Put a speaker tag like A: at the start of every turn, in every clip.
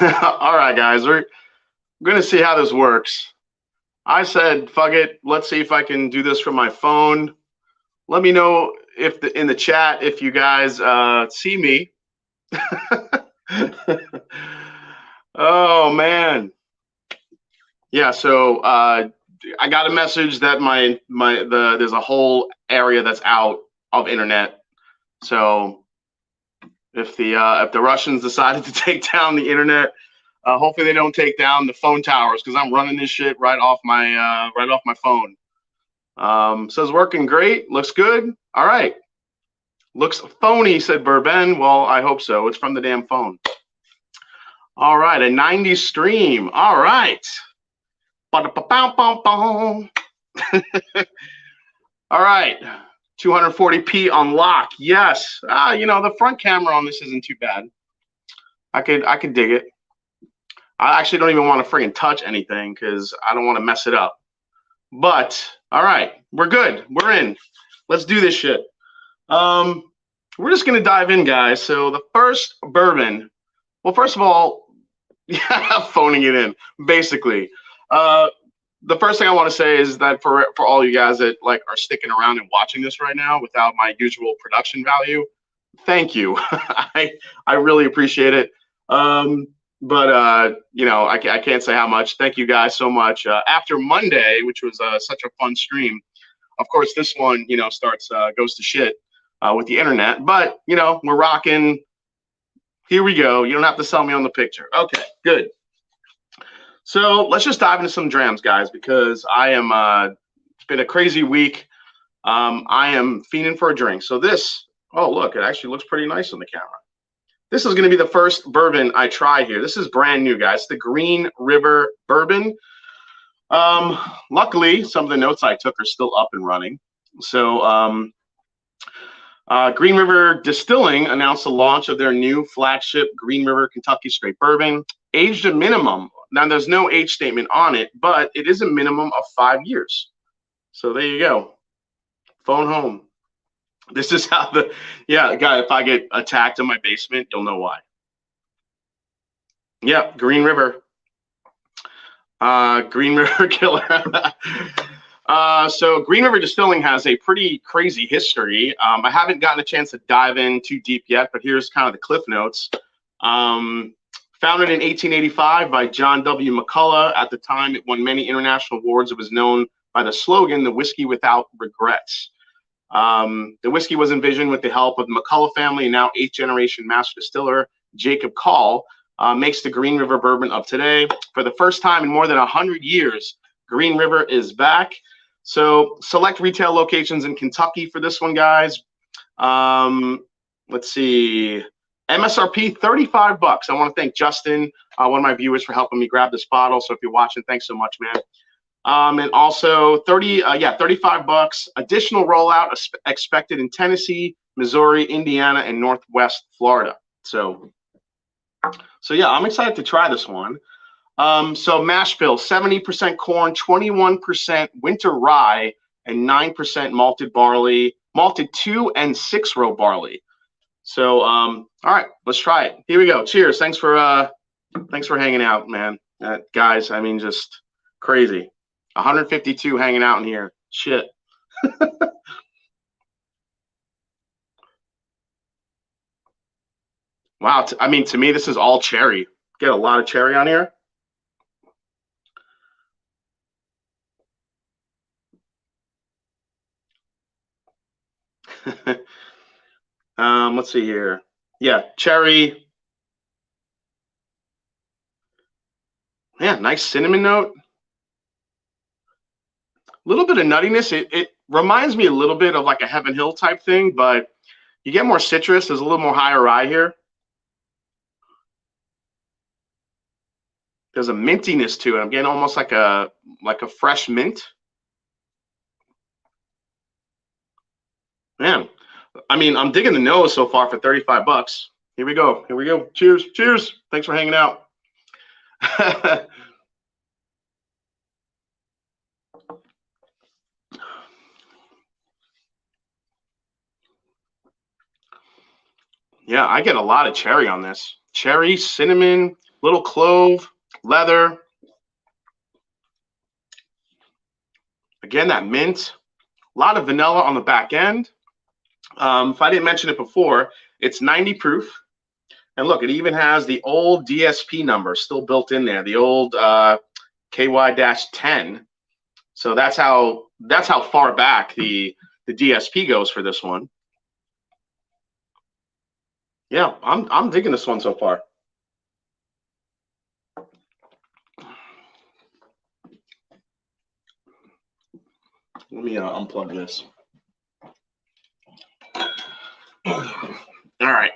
A: All right, guys, we're gonna see how this works. I said, fuck it. Let's see if I can do this from my phone. Let me know if in the chat if you guys see me. Oh man, yeah. So I got a message that there's a whole area that's out of internet. So if the Russians decided to take down the internet, hopefully they don't take down the phone towers because I'm running this shit right off my phone. Says working great, looks good. All right, looks phony, said Bourbon. Well, I hope so. It's from the damn phone. All right, a 90s stream. All right. All right, 240p on lock. Yes. You know, the front camera on this isn't too bad. I could dig it. I actually don't even want to friggin' touch anything because I don't want to mess it up. But all right, we're good. We're in. Let's do this shit. We're just gonna dive in, guys. So the first bourbon. Well, first of all, yeah, phoning it in, basically. The first thing I want to say is that for all you guys that like are sticking around and watching this right now without my usual production value, thank you. I really appreciate it. But you know, I can't say how much. Thank you guys so much. After Monday, which was such a fun stream, of course, this one, you know, goes to shit with the internet. But you know, we're rocking. Here we go. You don't have to sell me on the picture. Okay, good. So let's just dive into some drams, guys, because I am. It's been a crazy week. I am fiending for a drink. So this. Oh, look, it actually looks pretty nice on the camera. This is going to be the first bourbon I try here. This is brand new, guys. The Green River Bourbon. Luckily, some of the notes I took are still up and running. So Green River Distilling announced the launch of their new flagship Green River Kentucky Straight Bourbon, aged a minimum. Now, there's no age statement on it, but it is a minimum of 5 years. So there you go. Phone home. This is how guy, if I get attacked in my basement, you'll know why. Yeah, Green River. Green River Killer. So Green River Distilling has a pretty crazy history. I haven't gotten a chance to dive in too deep yet, but here's kind of the cliff notes. Founded in 1885 by John W. McCullough. At the time, it won many international awards. It was known by the slogan, "The Whiskey Without Regrets." The whiskey was envisioned with the help of the McCullough family, and now 8th-generation master distiller Jacob Call makes the Green River Bourbon of today. For the first time in more than 100 years, Green River is back. So select retail locations in Kentucky for this one, guys. Let's see. MSRP, $35. I want to thank Justin, one of my viewers, for helping me grab this bottle. So if you're watching, thanks so much, man. And also $35. Additional rollout expected in Tennessee, Missouri, Indiana, and Northwest Florida. So yeah, I'm excited to try this one. So mash bill, 70% corn, 21% winter rye, and 9% malted barley, malted 2- and 6-row barley. So all right, let's try it. Here we go. Cheers. Thanks for hanging out, man. Guys, I mean, just crazy. 152 hanging out in here. Shit. Wow. I mean, to me, this is all cherry. Get a lot of cherry on here. Let's see here. Yeah, cherry. Yeah, nice cinnamon note. A little bit of nuttiness. It reminds me a little bit of like a Heaven Hill type thing, but you get more citrus. There's a little more higher rye here. There's a mintiness to it. I'm getting almost like a fresh mint. Man, I mean, I'm digging the nose so far for $35. Here we go. Here we go. Cheers. Cheers. Thanks for hanging out. Yeah, I get a lot of cherry on this. Cherry, cinnamon, little clove, leather. Again, that mint. A lot of vanilla on the back end. If I didn't mention it before, it's 90 proof. And look, it even has the old DSP number still built in there, the old KY-10. So that's how far back the DSP goes for this one. Yeah, I'm digging this one so far. Let me unplug this. All right.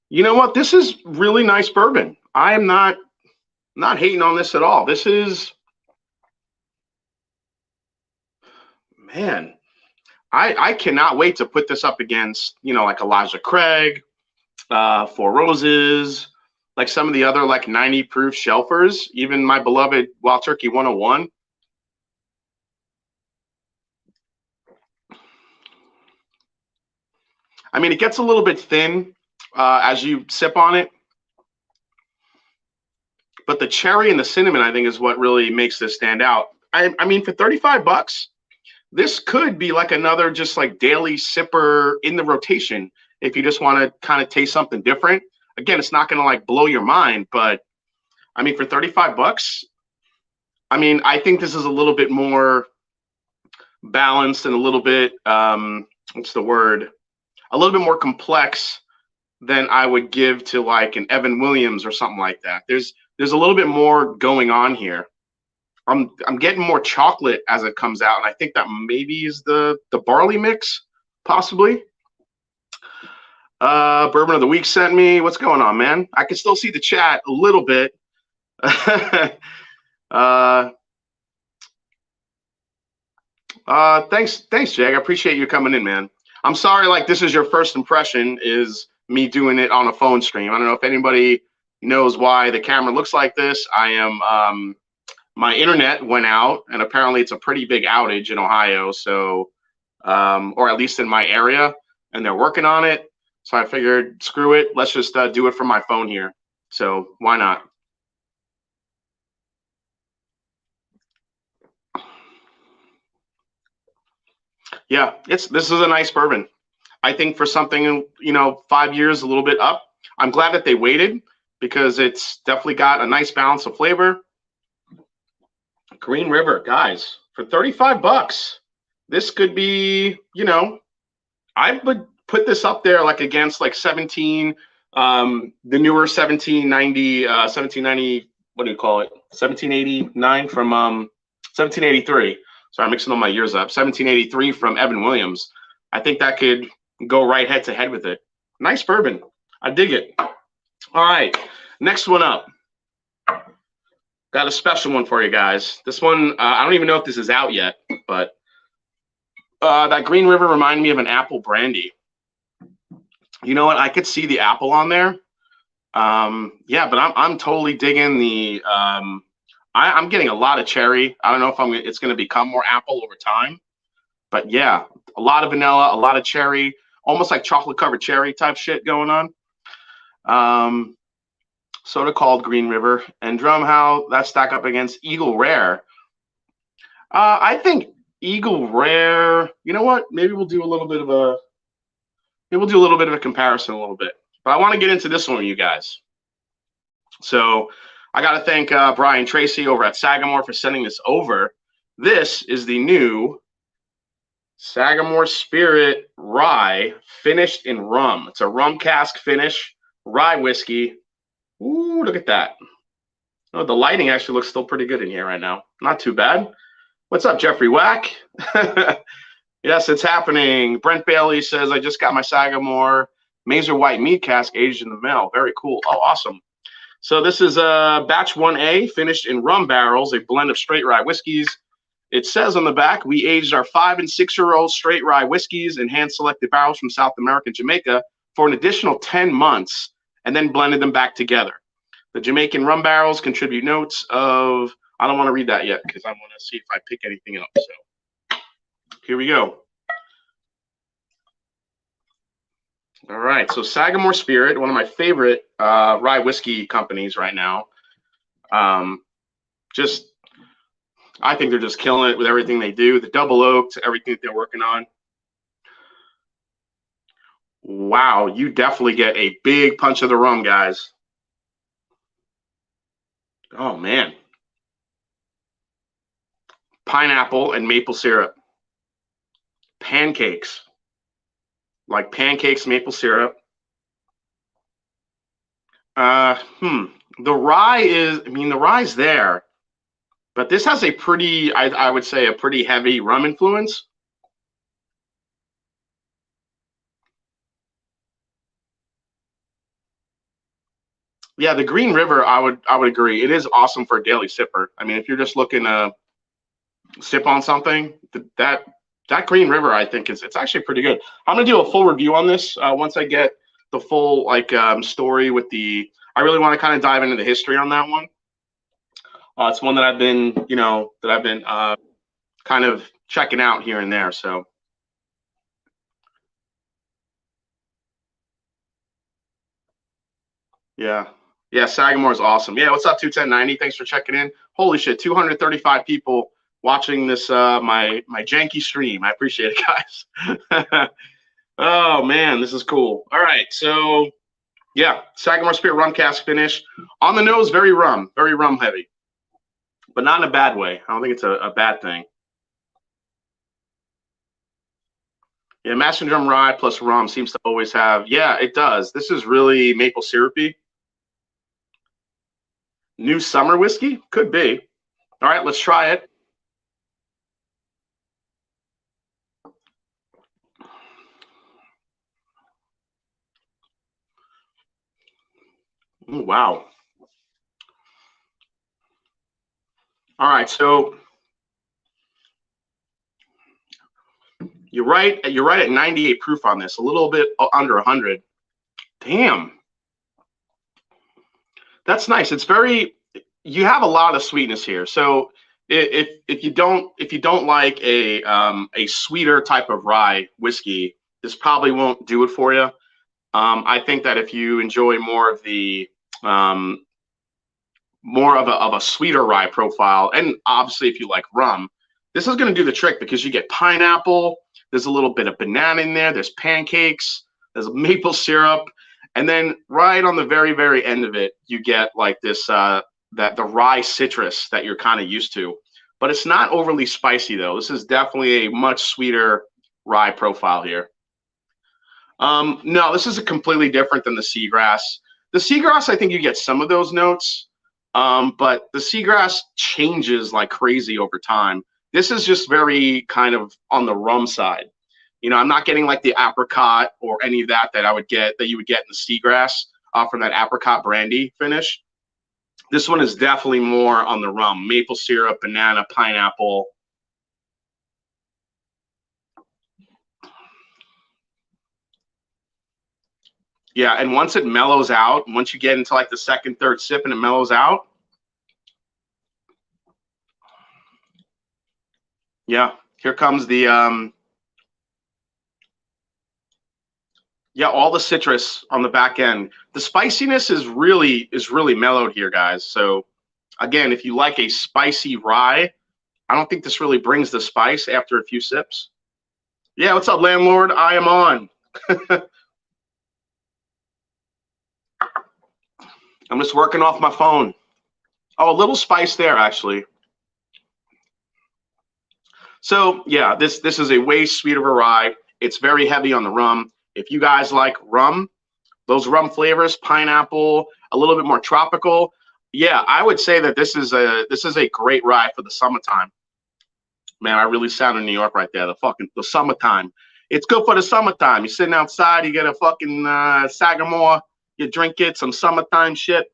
A: You know what? This is really nice bourbon. I am not hating on this at all. This is, man, I cannot wait to put this up against, you know, like Elijah Craig, Four Roses, like some of the other like 90 proof shelfers, even my beloved Wild Turkey 101. I mean, it gets a little bit thin as you sip on it, but the cherry and the cinnamon, I think, is what really makes this stand out. I mean, for 35 bucks, this could be like another just like daily sipper in the rotation if you just want to kind of taste something different. Again, it's not going to like blow your mind, but I mean, for 35 bucks, I mean, I think this is a little bit more balanced and a little bit, what's the word? A little bit more complex than I would give to like an Evan Williams or something like that. There's a little bit more going on here. I'm getting more chocolate as it comes out, and I think that maybe is the barley mix, possibly. Bourbon of the Week sent me. What's going on, man? I can still see the chat a little bit. Thanks, Jag. I appreciate you coming in, man. I'm sorry, like this is your first impression, is me doing it on a phone stream. I don't know if anybody knows why the camera looks like this. I am my internet went out, and apparently it's a pretty big outage in Ohio, so or at least in my area, and they're working on it. So I figured, screw it, let's just do it from my phone here. So why not? Yeah, this is a nice bourbon. I think for something, you know, 5 years, a little bit up. I'm glad that they waited because it's definitely got a nice balance of flavor. Green River, guys, for 35 bucks, this could be, you know, I would put this up there like against like 17, the newer 1790, what do you call it? 1789 from 1783. Sorry, I'm mixing all my years up. 1783 from Evan Williams. I think that could go right head to head with it. Nice bourbon. I dig it. All right, next one up. Got a special one for you guys. This one, I don't even know if this is out yet, but that Green River reminded me of an apple brandy. You know what? I could see the apple on there. Yeah, but I'm totally digging the. I'm getting a lot of cherry. I don't know if it's going to become more apple over time, but yeah, a lot of vanilla, a lot of cherry, almost like chocolate covered cherry type shit going on. Soda called Green River, and Drum, how that stack up against Eagle Rare. I think Eagle Rare, you know what? Maybe we'll do a little bit of a comparison a little bit. But I want to get into this one with you guys. So I got to thank Brian Tracy over at Sagamore for sending this over. This is the new Sagamore Spirit Rye finished in rum. It's a rum cask finish, rye whiskey. Ooh, look at that. Oh, the lighting actually looks still pretty good in here right now. Not too bad. What's up, Jeffrey Wack? Yes, it's happening. Brent Bailey says, I just got my Sagamore Mazer White mead cask aged in the mail. Very cool. Oh, awesome. So this is a batch 1A finished in rum barrels, a blend of straight rye whiskeys. It says on the back, we aged our 5- and 6-year-old straight rye whiskeys in hand-selected barrels from South America and Jamaica for an additional 10 months, and then blended them back together. The Jamaican rum barrels contribute notes of, I don't want to read that yet because I want to see if I pick anything up. So here we go. All right, so Sagamore Spirit, one of my favorite rye whiskey companies right now. Just, I think they're just killing it with everything they do. The double oaked, everything that they're working on. Wow, you definitely get a big punch of the rum, guys. Oh man, pineapple and maple syrup, pancakes, like pancakes, maple syrup. The rye is, I mean, the rye's there, but this has a pretty, I would say, a pretty heavy rum influence. Yeah, the Green River, I would agree. It is awesome for a daily sipper. I mean, if you're just looking to sip on something, that Green River, I think it's actually pretty good. I'm gonna do a full review on this once I get the full story with the. I really want to kind of dive into the history on that one. It's one that I've been, kind of checking out here and there. So yeah, yeah, Sagamore is awesome. Yeah, what's up, 21090? Thanks for checking in. Holy shit, 235 people watching this my janky stream. I appreciate it, guys. Oh man, this is cool. All right, so yeah, Sagamore Spirit rum cask finish. On the nose, very rum heavy, but not in a bad way. I don't think it's a bad thing. Yeah, mash and drum rye plus rum seems to always have. Yeah, it does. This is really maple syrupy. New summer whiskey? Could be. All right, let's try it. Ooh, wow. All right, so you're right. You're right at 98 proof on this. A little bit under 100. Damn, that's nice. It's very. You have a lot of sweetness here. So if you don't like a sweeter type of rye whiskey, this probably won't do it for you. I think that if you enjoy more of the more of a sweeter rye profile, and obviously if you like rum, this is going to do the trick because you get pineapple. There's a little bit of banana in there. There's pancakes. There's maple syrup, and then right on the very end of it, you get like this that the rye citrus that you're kind of used to. But it's not overly spicy though. This is definitely a much sweeter rye profile here. No, this is a completely different than the seagrass. The seagrass, I think you get some of those notes, but the seagrass changes like crazy over time. This is just very kind of on the rum side. You know, I'm not getting like the apricot or any of that that I would get that you would get in the seagrass from that apricot brandy finish. This one is definitely more on the rum, maple syrup, banana, pineapple. Yeah, and once it mellows out, once you get into like the second, third sip and it mellows out, yeah, here comes the yeah, all the citrus on the back end. The spiciness is really mellowed here, guys. So again, if you like a spicy rye, I don't think this really brings the spice after a few sips. Yeah, what's up, landlord? I am on. I'm just working off my phone. Oh, a little spice there, actually. So yeah, this is a way sweeter rye. It's very heavy on the rum. If you guys like rum, those rum flavors, pineapple, a little bit more tropical, yeah, I would say that this is a great rye for the summertime. Man, I really sound in New York right there. The summertime. It's good for the summertime. You're sitting outside, you get a fucking Sagamore, you drink it, some summertime shit.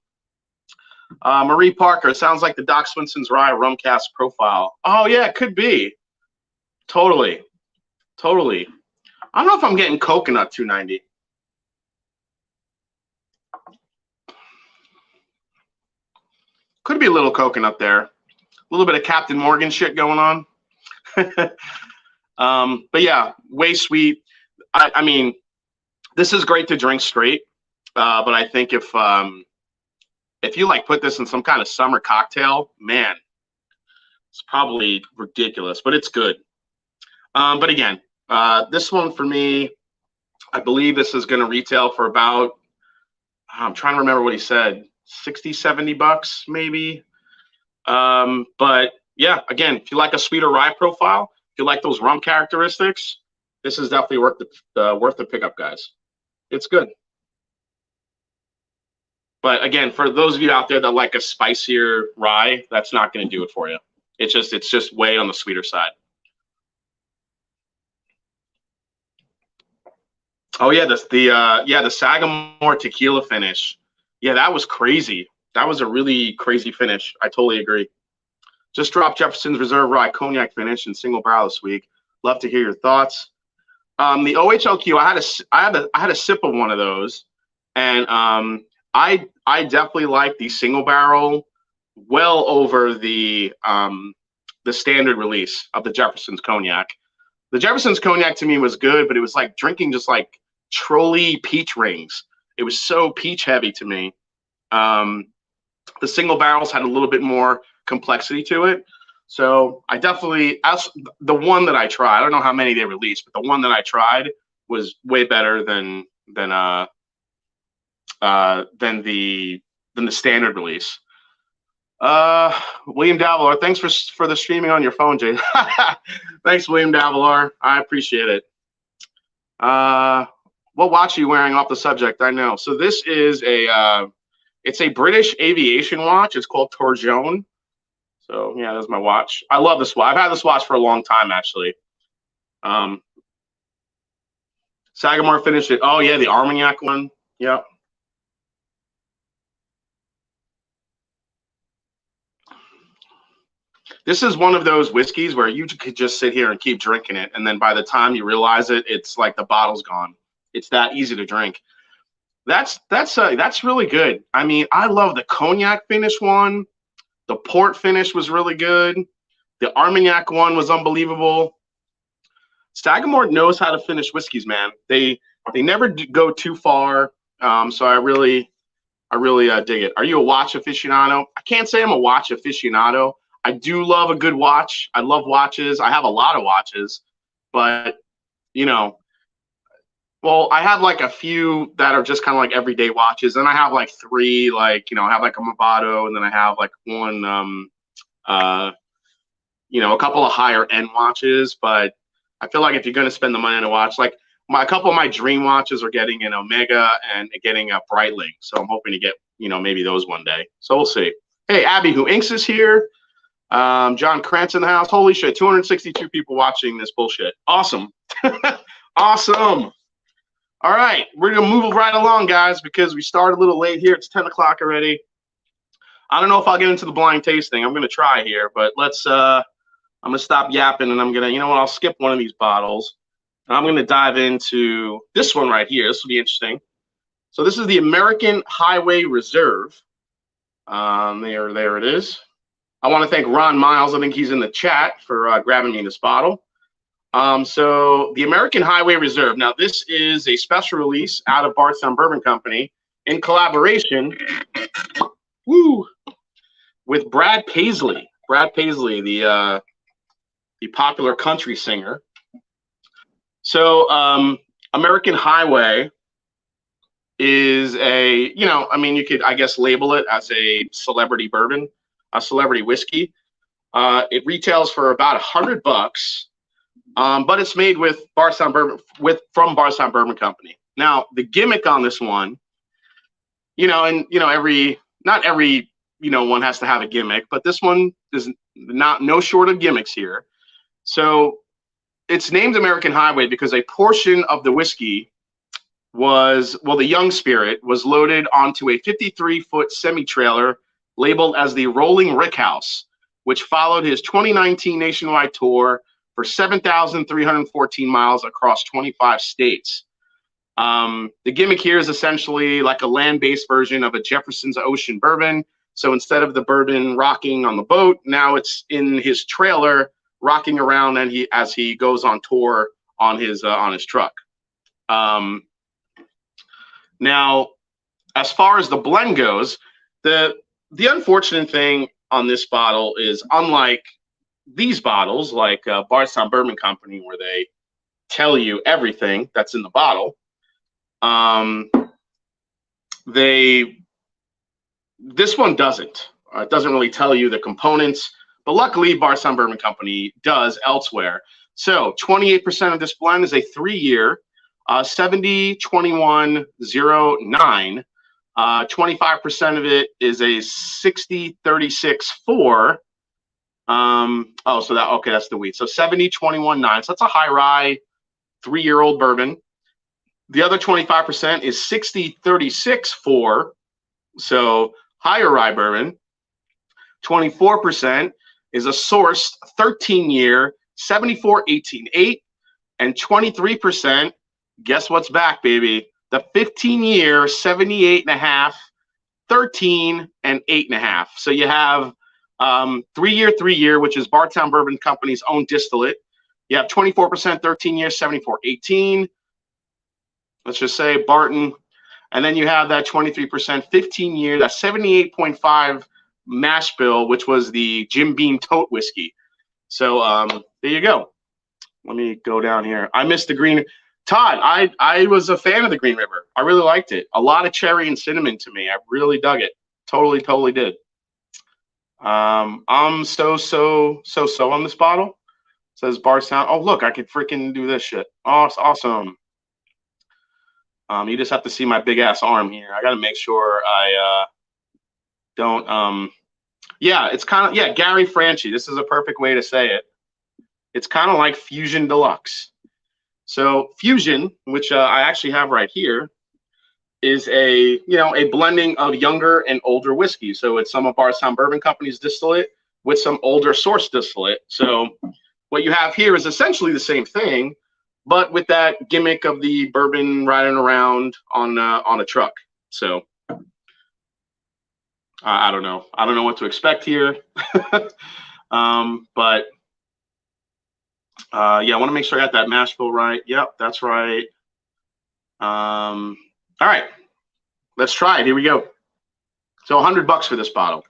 A: Marie Parker, sounds like the Doc Swinson's rye rum cask profile. Oh yeah, it could be. Totally. Totally. I don't know if I'm getting coconut 290. Could be a little coconut there. A little bit of Captain Morgan shit going on. But yeah, way sweet. I mean, This is great to drink straight, but I think if you like put this in some kind of summer cocktail, man, it's probably ridiculous, but it's good. But again, this one for me, I believe this is going to retail for about, I'm trying to remember what he said, 60, 70 bucks maybe. But yeah, again, if you like a sweeter rye profile, if you like those rum characteristics, this is definitely worth the pickup, guys. It's good. But again, for those of you out there that like a spicier rye, that's not going to do it for you. It's just way on the sweeter side. Oh yeah, the Sagamore tequila finish. Yeah, that was crazy. That was a really crazy finish. I totally agree. Just dropped Jefferson's Reserve Rye Cognac finish in single barrel this week. Love to hear your thoughts. The OHLQ, I had a sip of one of those, and I definitely like the single barrel well over the standard release of the Jefferson's Cognac. The Jefferson's Cognac to me was good, but it was like drinking just like trolley peach rings. It was so peach heavy to me. The single barrels had a little bit more complexity to it. So I definitely, as the one that I tried, I don't know how many they released, but the one that I tried was way better than the standard release. William Davilar, thanks for the streaming on your phone, Jay. Thanks, William Davilar. I appreciate it. What watch are you wearing off the subject? I know. So this is it's a British aviation watch. It's called Torjone. So yeah, that's my watch. I love this watch. I've had this watch for a long time, actually. Sagamore finished it. Oh yeah, the Armagnac one. Yeah. This is one of those whiskeys where you could just sit here and keep drinking it, and then by the time you realize it, it's like the bottle's gone. It's that easy to drink. That's really good. I mean, I love the cognac finish one. The port finish was really good. The Armagnac one was unbelievable. Sagamore knows how to finish whiskeys, man. They never go too far. So I really dig it. Are you a watch aficionado? I can't say I'm a watch aficionado. I do love a good watch. I love watches. I have a lot of watches, but you know, well, I have like a few that are just kind of like everyday watches, and I have like three, like, I have like a Movado, and then I have like one, a couple of higher end watches. But I feel like if you're going to spend the money on a watch, like a couple of my dream watches are getting an Omega and getting a Breitling. So I'm hoping to get, maybe those one day. So we'll see. Hey, Abby, who inks is here. John Krantz in the house. Holy shit, 262 people watching this bullshit. Awesome. Awesome. All right, we're going to move right along, guys, because we started a little late here. It's 10 o'clock already. I don't know if I'll get into the blind tasting. I'm going to try here, but let's I'm going to stop yapping, and I'm going to, I'll skip one of these bottles. And I'm going to dive into this one right here. This will be interesting. So this is the American Highway Reserve. There it is. I want to thank Ron Miles. I think he's in the chat for grabbing me this bottle. So the American Highway Reserve. Now, this is a special release out of Bardstown Bourbon Company in collaboration with Brad Paisley. Brad Paisley, the popular country singer. So American Highway is a, you could, I guess, label it as a celebrity bourbon, a celebrity whiskey. It retails for about $100. But it's made with Bardstown Bourbon, from Bardstown Bourbon Company. Now, the gimmick on this one, not every one has to have a gimmick, but this one is no short of gimmicks here. So it's named American Highway because a portion of the whiskey the young spirit was loaded onto a 53-foot semi-trailer labeled as the Rolling Rickhouse, which followed his 2019 nationwide tour for 7,314 miles across 25 states. The gimmick here is essentially like a land-based version of a Jefferson's Ocean bourbon. So instead of the bourbon rocking on the boat, now it's in his trailer rocking around, and as he goes on tour on his truck. Now, as far as the blend goes, the unfortunate thing on this bottle is, unlike these bottles, like Bardstown Bourbon Company, where they tell you everything that's in the bottle, this one doesn't. It doesn't really tell you the components, but luckily Bardstown Bourbon Company does elsewhere. So 28% of this blend is a 3-year, 70-21-09. 25% of it is a 60-36-4. That's the wheat. So 70-21-9. So that's a high rye 3-year-old bourbon. The other 25% is 60-36-4. So higher rye bourbon. 24% is a sourced 13-year 74-18-8, and 23%, guess what's back, baby? The 15-year 78.5, 13, and 8.5. So you have 3-year, which is Bardstown Bourbon Company's own distillate. You have 24% 13-year 74-18. Let's just say Barton. And then you have that 23% 15-year, that 78.5 mash bill, which was the Jim Beam Tote whiskey. So there you go. Let me go down here. I missed the green. Todd, I was a fan of the Green River. I really liked it. A lot of cherry and cinnamon to me. I really dug it. Totally did. I'm so on this bottle. It says Bardstown. Oh, look, I could freaking do this shit. Oh, it's awesome. You just have to see my big ass arm here. I got to make sure I don't. Yeah, it's kind of, yeah, Gary Franchi. This is a perfect way to say it. It's kind of like Fusion Deluxe. So Fusion, which I actually have right here, is a blending of younger and older whiskey. So it's some of Bardstown Bourbon Company's distillate with some older source distillate. So what you have here is essentially the same thing, but with that gimmick of the bourbon riding around on a truck. So I don't know. I don't know what to expect here. But yeah, I want to make sure I got that mash bill right. Yep, that's right. All right, let's try it. Here we go. So $100 for this bottle.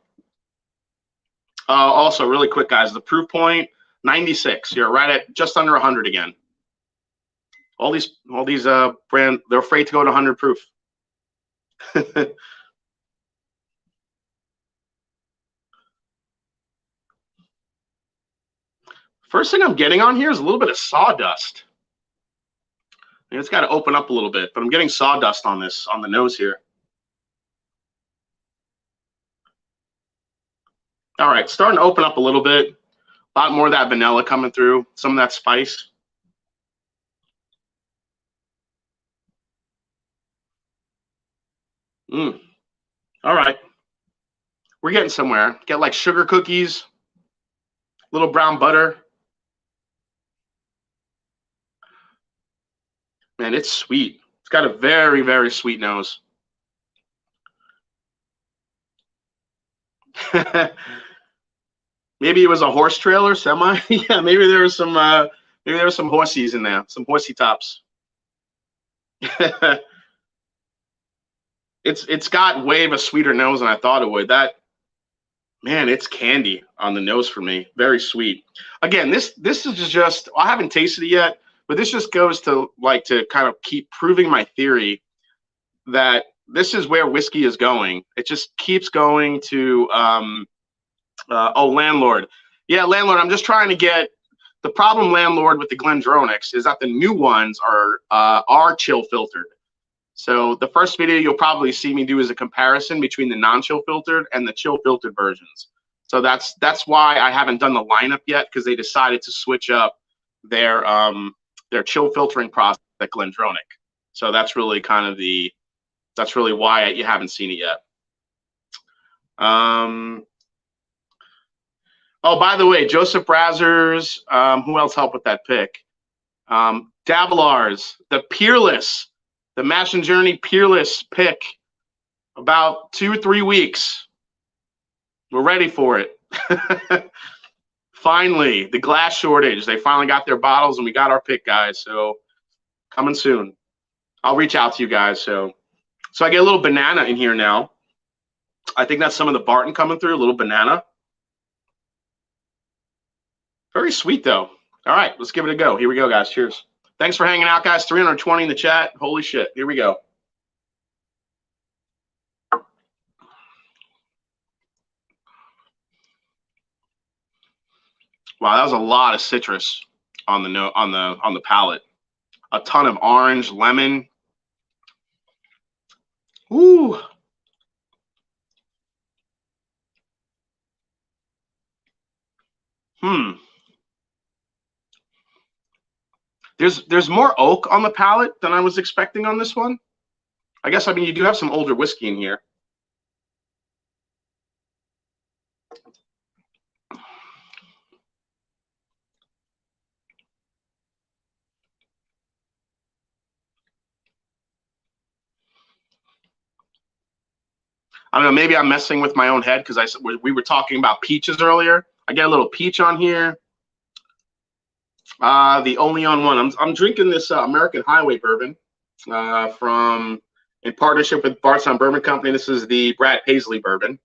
A: Also, really quick, guys, the proof point 96. You're right at just under 100 again. All these brand, they're afraid to go to 100 proof. First thing I'm getting on here is a little bit of sawdust. It's got to open up a little bit, but I'm getting sawdust on this, on the nose here. All right, starting to open up a little bit. A lot more of that vanilla coming through, some of that spice. All right, we're getting somewhere. Get like sugar cookies, little brown butter. Man, it's sweet. It's got a very, very sweet nose. Maybe it was a horse trailer, semi. Yeah, maybe there was some horsies in there, some horsey tops. It's got way of a sweeter nose than I thought it would. Man, it's candy on the nose for me. Very sweet. Again, this is just, I haven't tasted it yet, but this just goes to kind of keep proving my theory that this is where whiskey is going. It just keeps going to Landlord. Yeah, Landlord, I'm just trying to get the problem, Landlord, with the GlenDronachs is that the new ones are chill filtered. So the first video you'll probably see me do is a comparison between the non-chill filtered and the chill filtered versions. So that's why I haven't done the lineup yet, because they decided to switch up their chill filtering process at GlenDronach. So that's really kind of that's really why you haven't seen it yet. Oh, by the way, Joseph Brazzers, who else helped with that pick? Davilars, the Peerless, the Mash and Journey Peerless pick, about 2 or 3 weeks. We're ready for it. Finally, the glass shortage. They finally got their bottles and we got our pick, guys. So coming soon. I'll reach out to you guys. So So I get a little banana in here now. I think that's some of the Barton coming through, a little banana. Very sweet, though. All right, let's give it a go. Here we go, guys. Cheers. Thanks for hanging out, guys. 320 in the chat. Holy shit. Here we go. Wow, that was a lot of citrus on the palate. A ton of orange, lemon. Ooh. There's more oak on the palate than I was expecting on this one. I guess, I mean, you do have some older whiskey in here. I don't know, maybe I'm messing with my own head because we were talking about peaches earlier. I get a little peach on here. The only on one. I'm drinking this American Highway Bourbon in partnership with Bardstown Bourbon Company. This is the Brad Paisley Bourbon.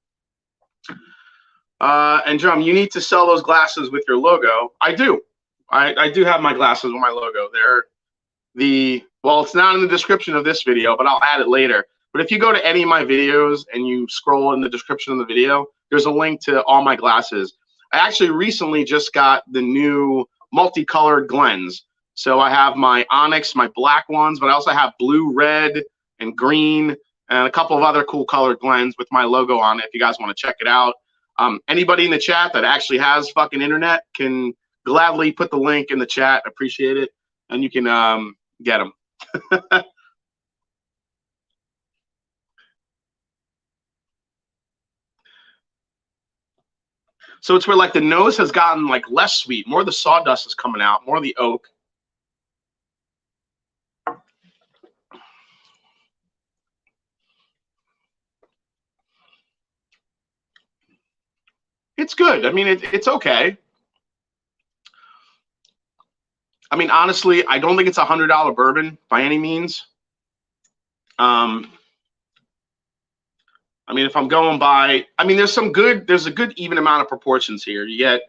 A: And Drum, you need to sell those glasses with your logo. I do. I do have my glasses with my logo. Well, it's not in the description of this video, but I'll add it later. But if you go to any of my videos and you scroll in the description of the video, there's a link to all my glasses. I actually recently just got the new multicolored Glens. So I have my Onyx, my black ones, but I also have blue, red, and green, and a couple of other cool colored Glens with my logo on it if you guys want to check it out. Anybody in the chat that actually has fucking internet can gladly put the link in the chat. Appreciate it. And you can get them. So it's where like the nose has gotten like less sweet, more of the sawdust is coming out, more of the oak. It's good. I mean, it's okay. I mean, honestly, I don't think it's $100 bourbon by any means. I mean, if I'm going by, I mean, there's a good even amount of proportions here. You get,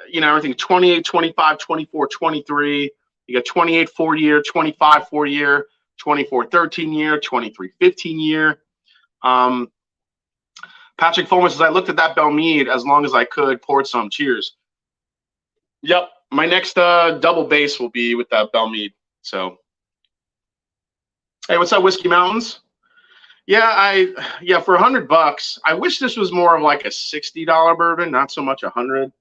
A: you know, everything 28, 25, 24, 23. You got 28 4-year, 25 4-year, 24 13-year, 23 15-year. Patrick Fulmer says, I looked at that Belmead as long as I could, poured some. Cheers. Yep. My next double base will be with that Belmead. So, hey, what's up, Whiskey Mountains? Yeah, for $100, I wish this was more of like a $60 bourbon, not so much $100.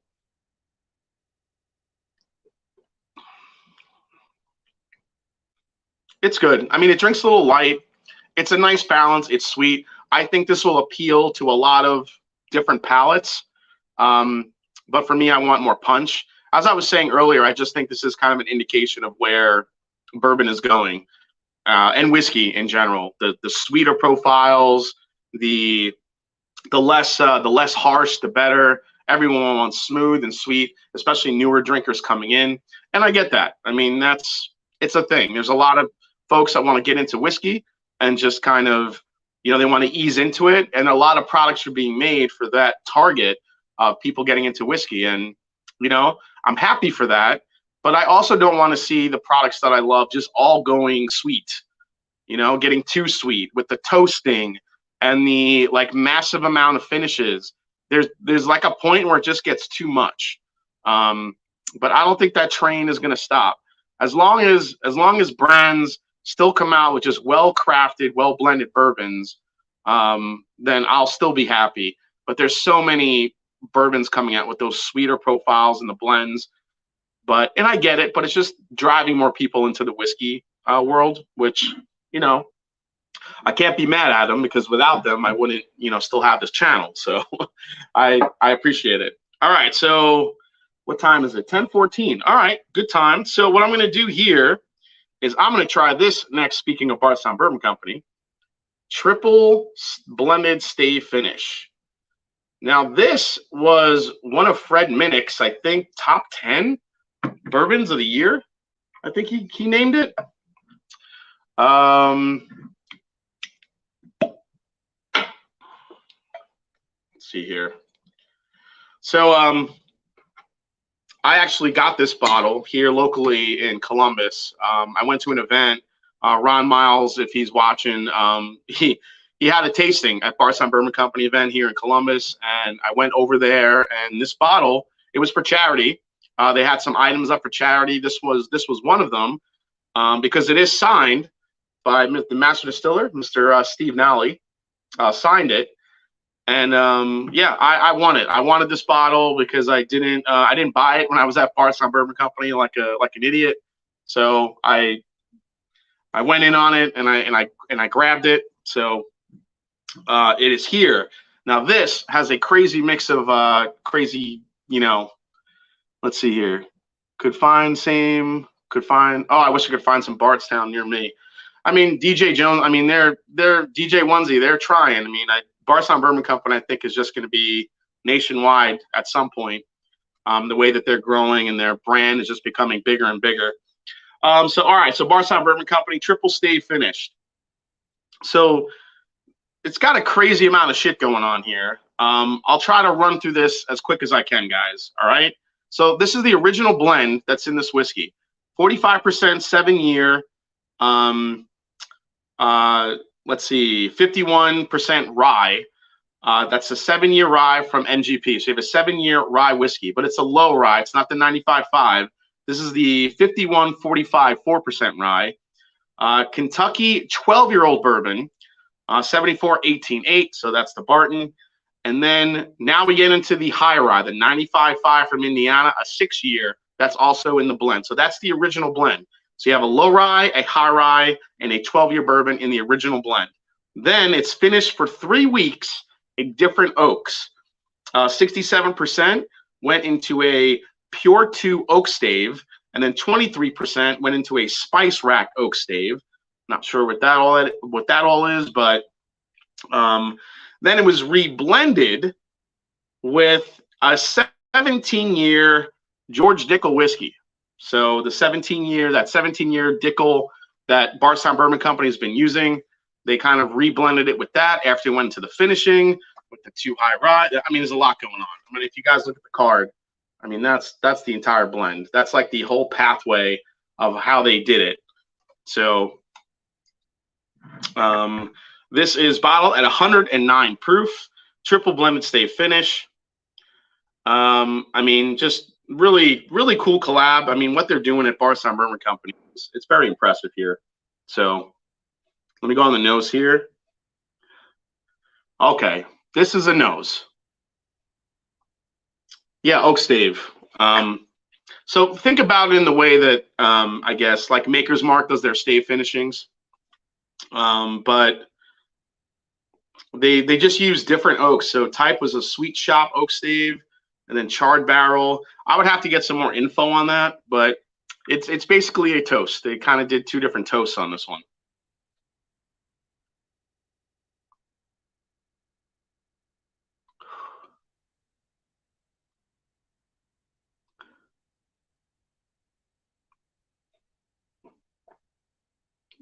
A: It's good. I mean, it drinks a little light. It's a nice balance. It's sweet. I think this will appeal to a lot of different palates. But for me, I want more punch. As I was saying earlier, I just think this is kind of an indication of where bourbon is going. And whiskey in general, the sweeter profiles, the less harsh, the better. Everyone wants smooth and sweet, especially newer drinkers coming in, and I get that. I mean, it's a thing. There's a lot of folks that want to get into whiskey and just kind of, you know, they want to ease into it, and a lot of products are being made for that target of people getting into whiskey, and you know, I'm happy for that. But I also don't want to see the products that I love just all going sweet, you know, getting too sweet with the toasting and the like massive amount of finishes. There's like a point where it just gets too much. But I don't think that train is going to stop. As long as brands still come out with just well-crafted, well-blended bourbons, then I'll still be happy. But there's so many bourbons coming out with those sweeter profiles and the blends. And I get it, but it's just driving more people into the whiskey world, which, you know, I can't be mad at them because without them, I wouldn't, you know, still have this channel. So I appreciate it. All right. So what time is it? 10:14. All right. Good time. So what I'm going to do here is I'm going to try this next, speaking of Bardstown Bourbon Company, triple blended stave finish. Now, this was one of Fred Minnick's, I think, top 10 bourbons of the year. I think he named it. see here. So I actually got this bottle here locally in Columbus. I went to an event. Ron Miles, if he's watching, he had a tasting at Bardstown Bourbon Company event here in Columbus, and I went over there. And this bottle, it was for charity. They had some items up for charity. This was one of them, because it is signed by the master distiller, Mr. Steve Nally, signed it. And yeah, I won it. I wanted this bottle because I didn't buy it when I was at Bardstown Bourbon Company like an idiot. So I went in on it and I grabbed it. So it is here. Now this has a crazy mix of crazy, let's see here. Oh, I wish I could find some Bardstown near me. I mean, DJ Jones, I mean, they're DJ Onesie, they're trying. I mean, Bardstown Bourbon Company, I think, is just going to be nationwide at some point. The way that they're growing and their brand is just becoming bigger and bigger. So, all right, so Bardstown Bourbon Company, triple stave finished. So it's got a crazy amount of shit going on here. I'll try to run through this as quick as I can, guys. All right. So this is the original blend that's in this whiskey. 45% 7-year. Let's see, 51% rye. That's a 7-year rye from NGP. So you have a 7-year rye whiskey, but it's a low rye. It's not the 95.5. This is the 51.45 4% rye. Kentucky 12-year-old bourbon, 74.18.8. So that's the Barton. And then now we get into the high rye, the 95.5 from Indiana, a 6-year. That's also in the blend. So that's the original blend. So you have a low rye, a high rye, and a 12-year bourbon in the original blend. Then it's finished for 3 weeks in different oaks. 67% went into a Pure 2 oak stave, and then 23% went into a Spice Rack oak stave. Not sure what that all is, but then it was reblended with a 17-year George Dickel whiskey. So the 17-year Dickel that Bardstown Bourbon Company has been using, they kind of reblended it with that after it went into the finishing with the 2 high rye. I mean, there's a lot going on. I mean, if you guys look at the card, I mean, that's the entire blend. That's like the whole pathway of how they did it. So this is bottled at 109 proof, triple blended stave finish. I mean, just really, really cool collab. I mean, what they're doing at Bardstown Bourbon Company, it's very impressive here. So let me go on the nose here. Okay, this is a nose. Yeah, oak stave. So think about it in the way that I guess like Maker's Mark does their stave finishings, but they just use different oaks. So type was a Sweet Shop oak stave, and then charred barrel. I would have to get some more info on that, but it's basically a toast. They kind of did 2 different toasts on this one.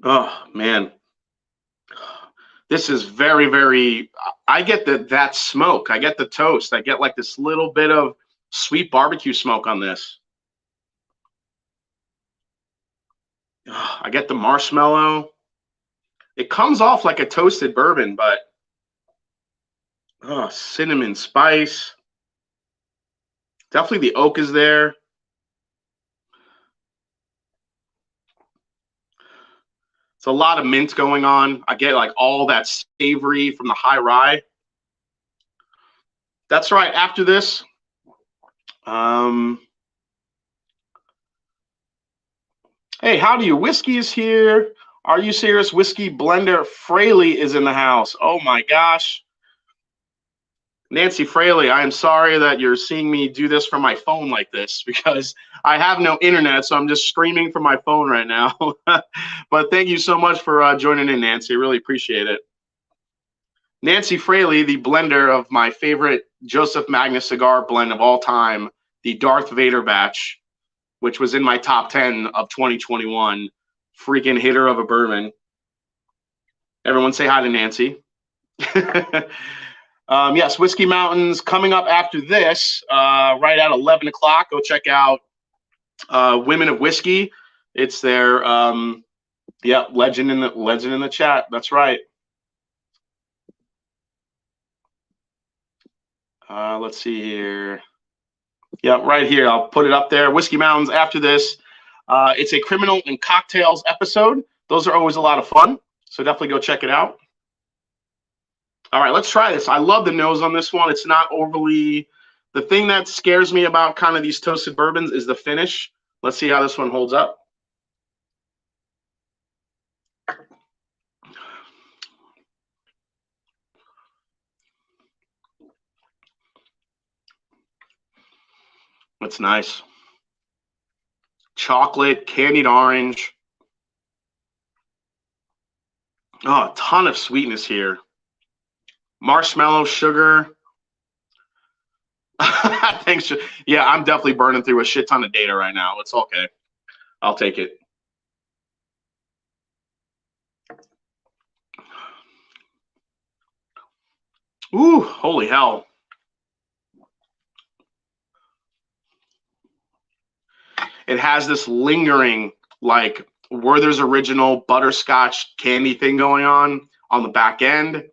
A: Oh man, this is very, very. I get that smoke. I get the toast. I get like this little bit of sweet barbecue smoke on this. I get the marshmallow. It comes off like a toasted bourbon, but cinnamon spice. Definitely the oak is there. It's a lot of mint going on. I get like all that savory from the high rye. That's right. After this, hey, howdy, your whiskey is here. Are you serious? Whiskey blender Fraley is in the house. Oh my gosh. Nancy Fraley, I am sorry that you're seeing me do this from my phone like this because I have no internet, so I'm just streaming from my phone right now. But thank you so much for joining in, Nancy. I really appreciate it. Nancy Fraley, the blender of my favorite Joseph Magnus cigar blend of all time, the Darth Vader batch, which was in my top 10 of 2021. Freaking hitter of a bourbon. Everyone say hi to Nancy. Yes, Whiskey Mountains coming up after this, right at 11 o'clock. Go check out Women of Whiskey. It's their yeah, legend in the chat. That's right. Let's see here. Yeah, right here. I'll put it up there. Whiskey Mountains after this. It's a criminal and cocktails episode. Those are always a lot of fun. So definitely go check it out. All right, let's try this. I love the nose on this one. It's not overly. The thing that scares me about kind of these toasted bourbons is the finish. Let's see how this one holds up. That's nice. Chocolate, candied orange. Oh, a ton of sweetness here. Marshmallow, sugar. Thanks. Yeah, I'm definitely burning through a shit ton of data right now. It's okay. I'll take it. Ooh, holy hell. It has this lingering, like, Werther's Original butterscotch candy thing going on the back end.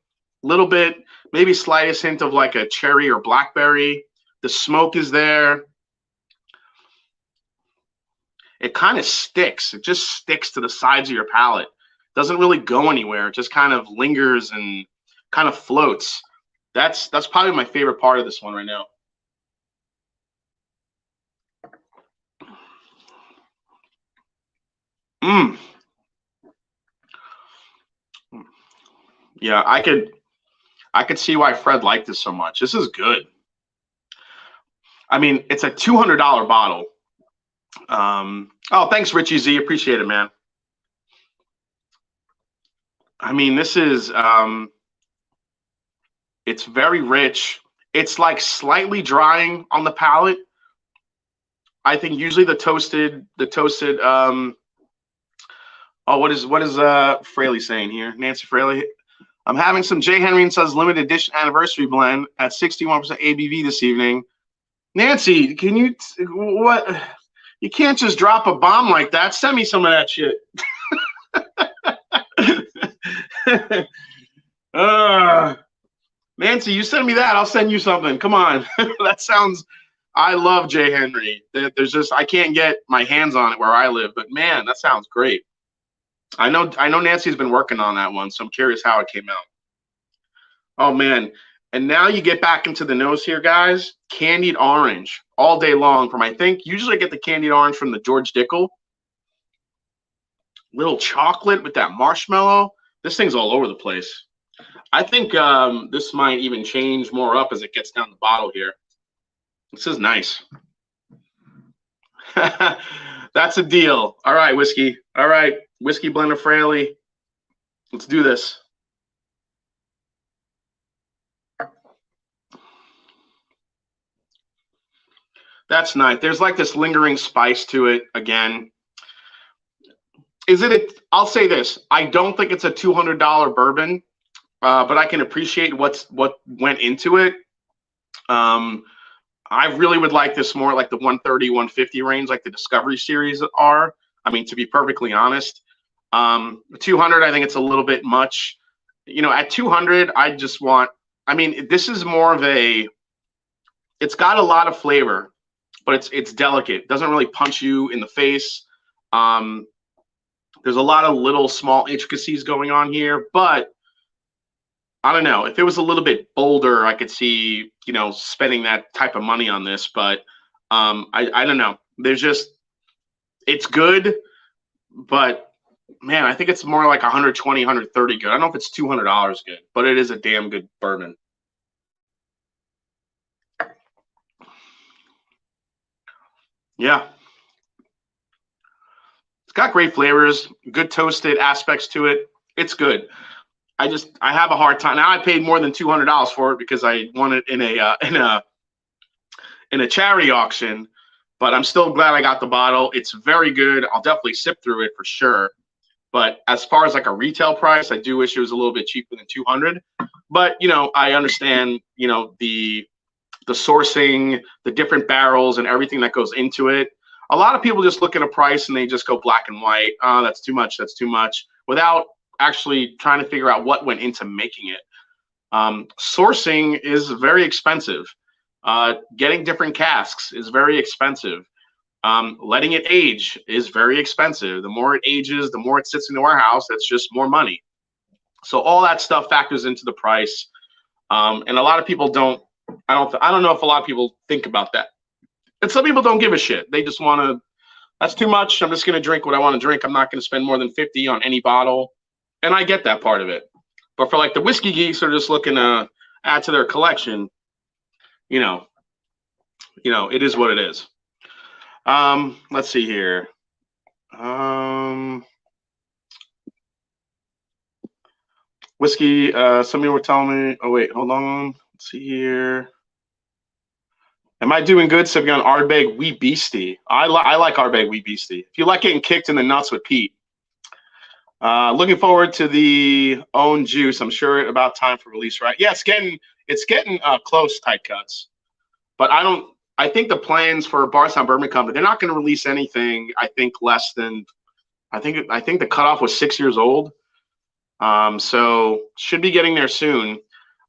A: Little bit, maybe slightest hint of like a cherry or blackberry. The smoke is there. It kind of sticks. It just sticks to the sides of your palate. Doesn't really go anywhere. It just kind of lingers and kind of floats. That's probably my favorite part of this one right now. Yeah, I could see why Fred liked this so much. This is good. I mean, it's a $200 bottle. Oh, thanks, Richie Z. Appreciate it, man. I mean, this is it's very rich. It's like slightly drying on the palate. I think usually the toasted oh, what is Fraley saying here? Nancy Fraley. I'm having some J. Henry and Sons limited edition anniversary blend at 61% ABV this evening. Nancy, can you what? You can't just drop a bomb like that. Send me some of that shit. Nancy, you send me that. I'll send you something. Come on. That sounds. I love J. Henry. There's just I can't get my hands on it where I live, but man, that sounds great. I know Nancy's been working on that one, so I'm curious how it came out. Oh man. And now you get back into the nose here, guys. Candied orange all day long from, I think, usually I get the candied orange from the George Dickel. Little chocolate with that marshmallow. This thing's all over the place. I think this might even change more up as it gets down the bottle here. This is nice. That's a deal. All right, whiskey. All right, Whiskey Blender Fraley. Let's do this. That's nice. There's like this lingering spice to it again. Is it I'll say this. I don't think it's a $200 bourbon, but I can appreciate what went into it. I really would like this more like the 130, 150 range, like the Discovery series are. I mean, to be perfectly honest, 200, I think it's a little bit much. You know, at 200, I just want, I mean, this is more of a, it's got a lot of flavor, but it's delicate. It doesn't really punch you in the face. There's a lot of little small intricacies going on here, but I don't know. If it was a little bit bolder, I could see, you know, spending that type of money on this, but I don't know. There's just, it's good, but man, I think it's more like 120, 130 good. I don't know if it's $200 good, but it is a damn good bourbon. Yeah. It's got great flavors, good toasted aspects to it. It's good. I have a hard time. Now I paid more than $200 for it because I won it in a charity auction, but I'm still glad I got the bottle. It's very good. I'll definitely sip through it for sure. But as far as like a retail price, I do wish it was a little bit cheaper than 200. But you know, I understand, you know, the sourcing, the different barrels, and everything that goes into it. A lot of people just look at a price and they just go black and white. Oh, that's too much. That's too much, without actually trying to figure out what went into making it. Sourcing is very expensive. Getting different casks is very expensive. Letting it age is very expensive. The more it ages, the more it sits in the warehouse. That's just more money. So all that stuff factors into the price. And a lot of people don't. I don't know if a lot of people think about that. And some people don't give a shit. They just want to. That's too much. I'm just going to drink what I want to drink. I'm not going to spend more than 50 on any bottle. And I get that part of it. But for like the whiskey geeks who are just looking to add to their collection, you know, it is what it is. Let's see here. Whiskey, some of you were telling me, oh wait, hold on. Let's see here. Am I doing good sipping on Ardbeg Wee Beastie? I like Ardbeg Wee Beastie. If you like getting kicked in the nuts with Pete. Looking forward to the own juice. I'm sure about time for release, right? Yeah, it's getting close, tight cuts. But I think the plans for Bardstown Bourbon Company, they're not going to release anything, I think, less than, I think the cutoff was 6 years old. So should be getting there soon.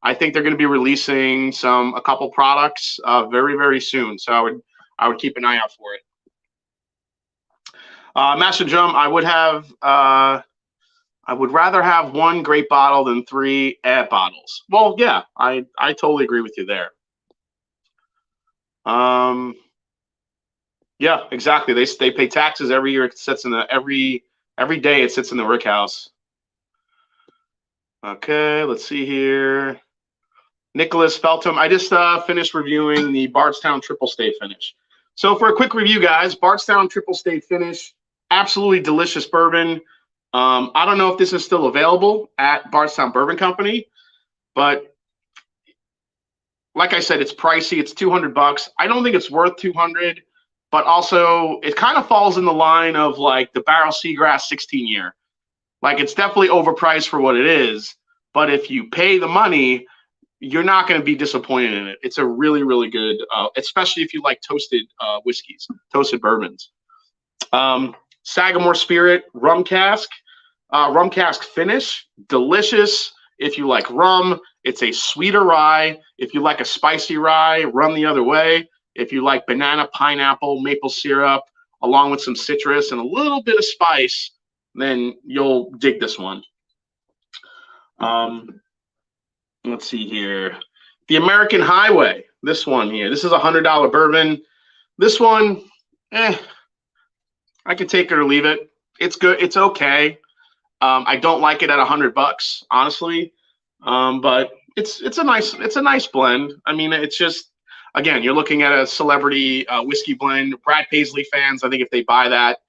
A: I think they're going to be releasing a couple products very, very soon. So I would keep an eye out for it. Master Drum, I would rather have one great bottle than 3 bottles. Well, yeah, I totally agree with you there. Yeah, exactly. They pay taxes every year. It sits in every day it sits in the rick house. Okay, let's see here. Nicholas Feltham, I just finished reviewing the Bardstown Triple Stave finish. So for a quick review, guys, Bardstown Triple Stave finish, absolutely delicious bourbon. I don't know if this is still available at Bardstown Bourbon Company, but like I said, it's pricey. It's $200. I don't think it's worth $200, but also it kind of falls in the line of like the Barrel Seagrass 16-year. Like it's definitely overpriced for what it is, but if you pay the money, you're not going to be disappointed in it. It's a really, really good, especially if you like toasted whiskeys, toasted bourbons. Sagamore Spirit Rum cask finish, delicious. If you like rum, it's a sweeter rye. If you like a spicy rye, run the other way. If you like banana, pineapple, maple syrup, along with some citrus and a little bit of spice, then you'll dig this one. Let's see here. The American Highway, this one here. This is a $100 bourbon. This one, I can take it or leave it. It's good. It's okay. I don't like it at $100, honestly. But it's a nice blend. I mean, it's just, again, you're looking at a celebrity whiskey blend. Brad Paisley fans, I think if they buy that,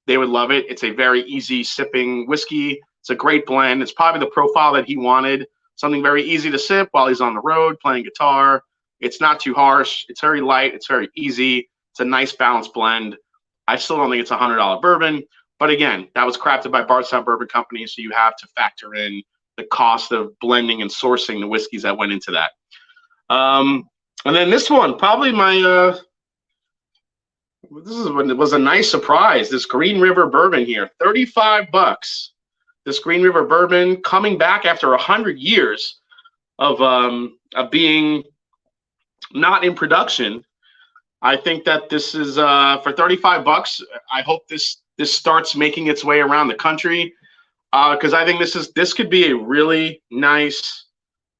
A: they would love it. It's a very easy sipping whiskey. It's a great blend. It's probably the profile that he wanted. Something very easy to sip while he's on the road playing guitar. It's not too harsh. It's very light. It's very easy. It's a nice balanced blend. I still don't think it's a $100 bourbon. But again, that was crafted by Bardstown Bourbon Company, so you have to factor in the cost of blending and sourcing the whiskeys that went into that. And then this one, probably my it was a nice surprise. This Green River Bourbon here, $35. This Green River Bourbon coming back after 100 years of being not in production. I think that this is for $35. I hope this starts making its way around the country, because I think this could be a really nice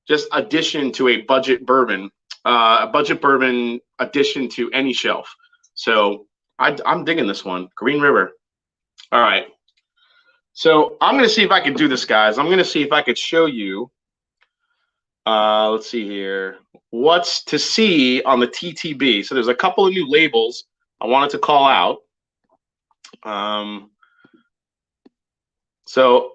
A: just addition to a budget bourbon addition to any shelf. So I'm digging this one, Green River. All right. So I'm going to see if I can do this, guys. I'm going to see if I could show you. Let's see here. What's to see on the TTB? So there's a couple of new labels I wanted to call out. So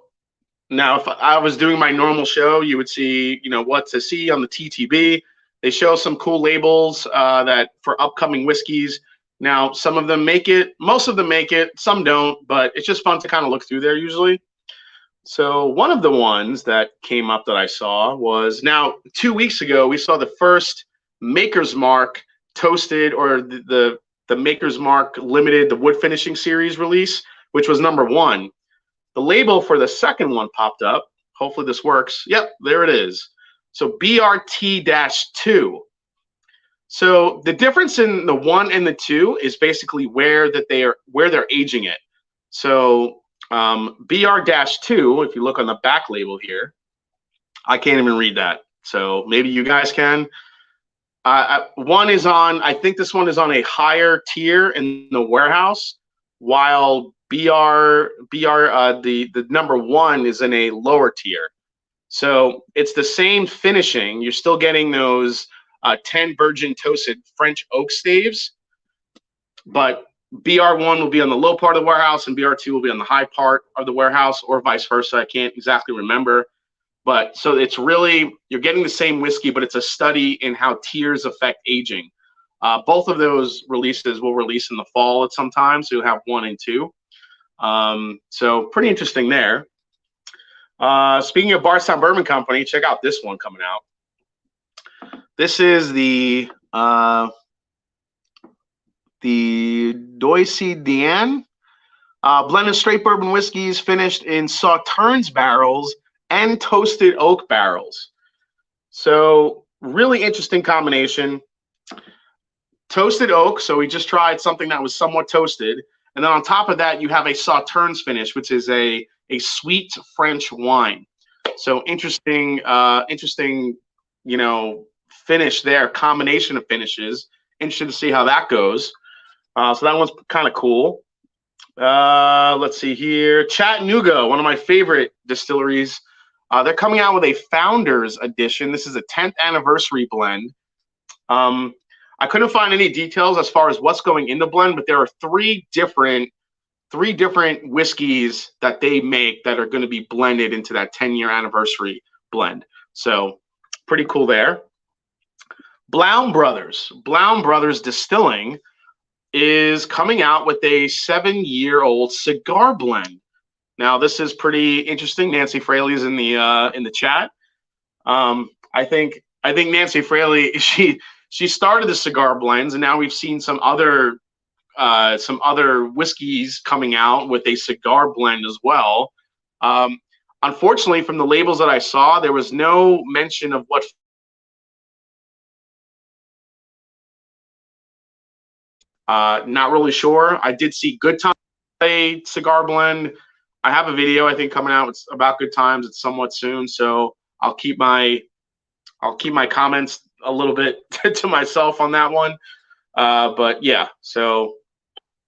A: now if I was doing my normal show, you would see, you know, what to see on the TTB. They show some cool labels that for upcoming whiskeys. Now, some of them make it, most of them make it, some don't, but it's just fun to kind of look through there usually. So one of the ones that came up that I saw was, now 2 weeks ago we saw the first Maker's Mark toasted, or the Maker's Mark limited, the wood finishing series release, which was #1. The label for the second one popped up. Hopefully this works. Yep, there it is. So BRT-2. So the difference in the 1 and the 2 is basically where they're aging it. So BR-2, if you look on the back label here, I can't even read that. So maybe you guys can. One is on, I think this one is on a higher tier in the warehouse, while the #1 is in a lower tier. So it's the same finishing. You're still getting those 10 virgin toasted French oak staves, but BR1 will be on the low part of the warehouse and BR2 will be on the high part of the warehouse, or vice versa. I can't exactly remember. But so it's really, you're getting the same whiskey, but it's a study in how tiers affect aging. Both of those releases will release in the fall at some time, so you'll have 1 and 2. So pretty interesting there. Speaking of Bardstown Bourbon Company, check out this one coming out. This is the Doisy Diane blend of straight bourbon whiskeys finished in Sauternes barrels and toasted oak barrels. So really interesting combination. Toasted oak, so we just tried something that was somewhat toasted, and then on top of that you have a Sauternes finish, which is a sweet French wine. So interesting, you know, finish there, combination of finishes. Interested to see how that goes. So that one's kind of cool. Let's see here. Chattanooga, one of my favorite distilleries. They're coming out with a Founders Edition. This is a 10th anniversary blend. I couldn't find any details as far as what's going in the blend, but there are three different whiskeys that they make that are going to be blended into that 10-year anniversary blend. So pretty cool there. Blount Brothers Distilling is coming out with a 7-year-old cigar blend. Now this is pretty interesting. Nancy Fraley is in the chat. I think Nancy Fraley, she started the cigar blends, and now we've seen some other whiskeys coming out with a cigar blend as well. Unfortunately, from the labels that I saw, there was no mention of what. Not really sure. I did see Good Times a cigar blend. I have a video I think coming out. It's about Good Times. It's somewhat soon, so I'll keep my comments a little bit to myself on that one. But yeah, so,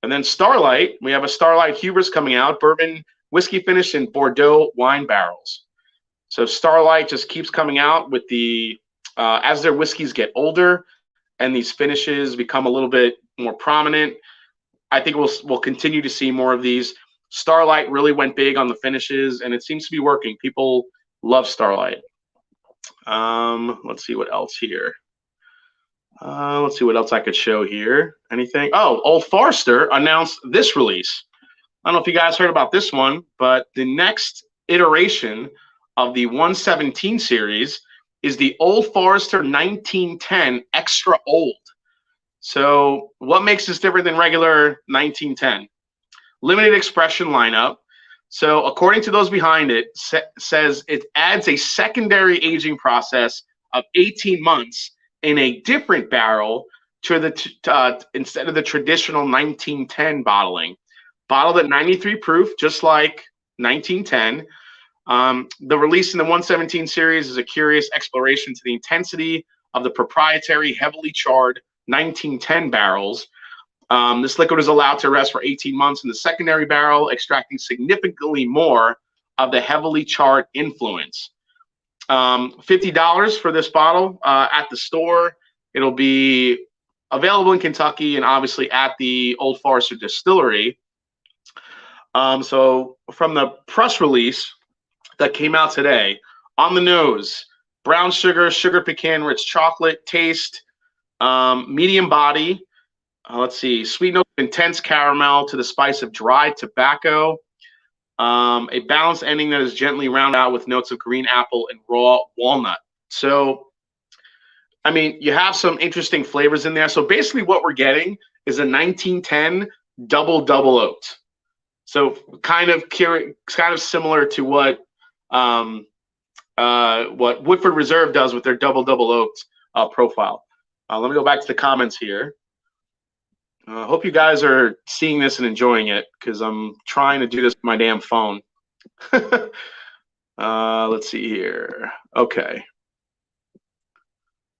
A: and then Starlight, we have a Starlight Hubris coming out, bourbon whiskey finished in Bordeaux wine barrels. So Starlight just keeps coming out with the as their whiskeys get older and these finishes become a little bit more prominent. I think we'll continue to see more of these. Starlight really went big on the finishes, and it seems to be working. People love Starlight. Let's see what else here. Let's see what else I could show here. Anything? Oh, Old Forester announced this release. I don't know if you guys heard about this one, but the next iteration of the 117 series is the Old Forester 1910 Extra Old. So what makes this different than regular 1910? Limited expression lineup. So according to those behind it, says it adds a secondary aging process of 18 months in a different barrel to the instead of the traditional 1910 bottling. Bottled at 93 proof, just like 1910. The release in the 117 series is a curious exploration to the intensity of the proprietary heavily charred 1910 barrels. This liquid is allowed to rest for 18 months in the secondary barrel, extracting significantly more of the heavily charred influence. $50 for this bottle at the store. It'll be available in Kentucky and obviously at the Old Forester Distillery. So from the press release that came out today, on the nose, brown sugar, sugar pecan rich chocolate taste, medium body. Let's see, sweet note of intense caramel to the spice of dry tobacco. A balanced ending that is gently rounded out with notes of green apple and raw walnut. So, I mean, you have some interesting flavors in there. So basically what we're getting is a 1910 double oaked. So kind of similar to what Woodford Reserve does with their double oaked profile. Let me go back to the comments here. I hope you guys are seeing this and enjoying it, because I'm trying to do this with my damn phone. Let's see here. Okay.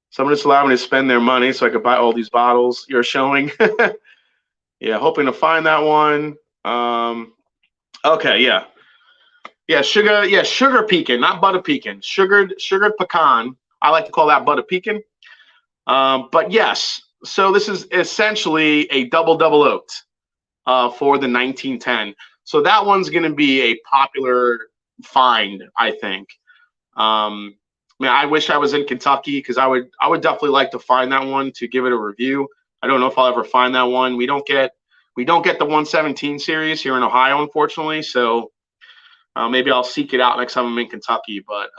A: Someone just allowed me to spend their money so I could buy all these bottles you're showing. Yeah, hoping to find that one. Okay, yeah. Yeah, sugar pecan, not butter pecan. Sugared pecan. I like to call that butter pecan. But yes, so this is essentially a double oaked for the 1910. So that one's going to be a popular find, I think. Man, I wish I was in Kentucky, because I would definitely like to find that one to give it a review. I don't know if I'll ever find that one. We don't get the 117 series here in Ohio, unfortunately. So maybe I'll seek it out next time I'm in Kentucky. But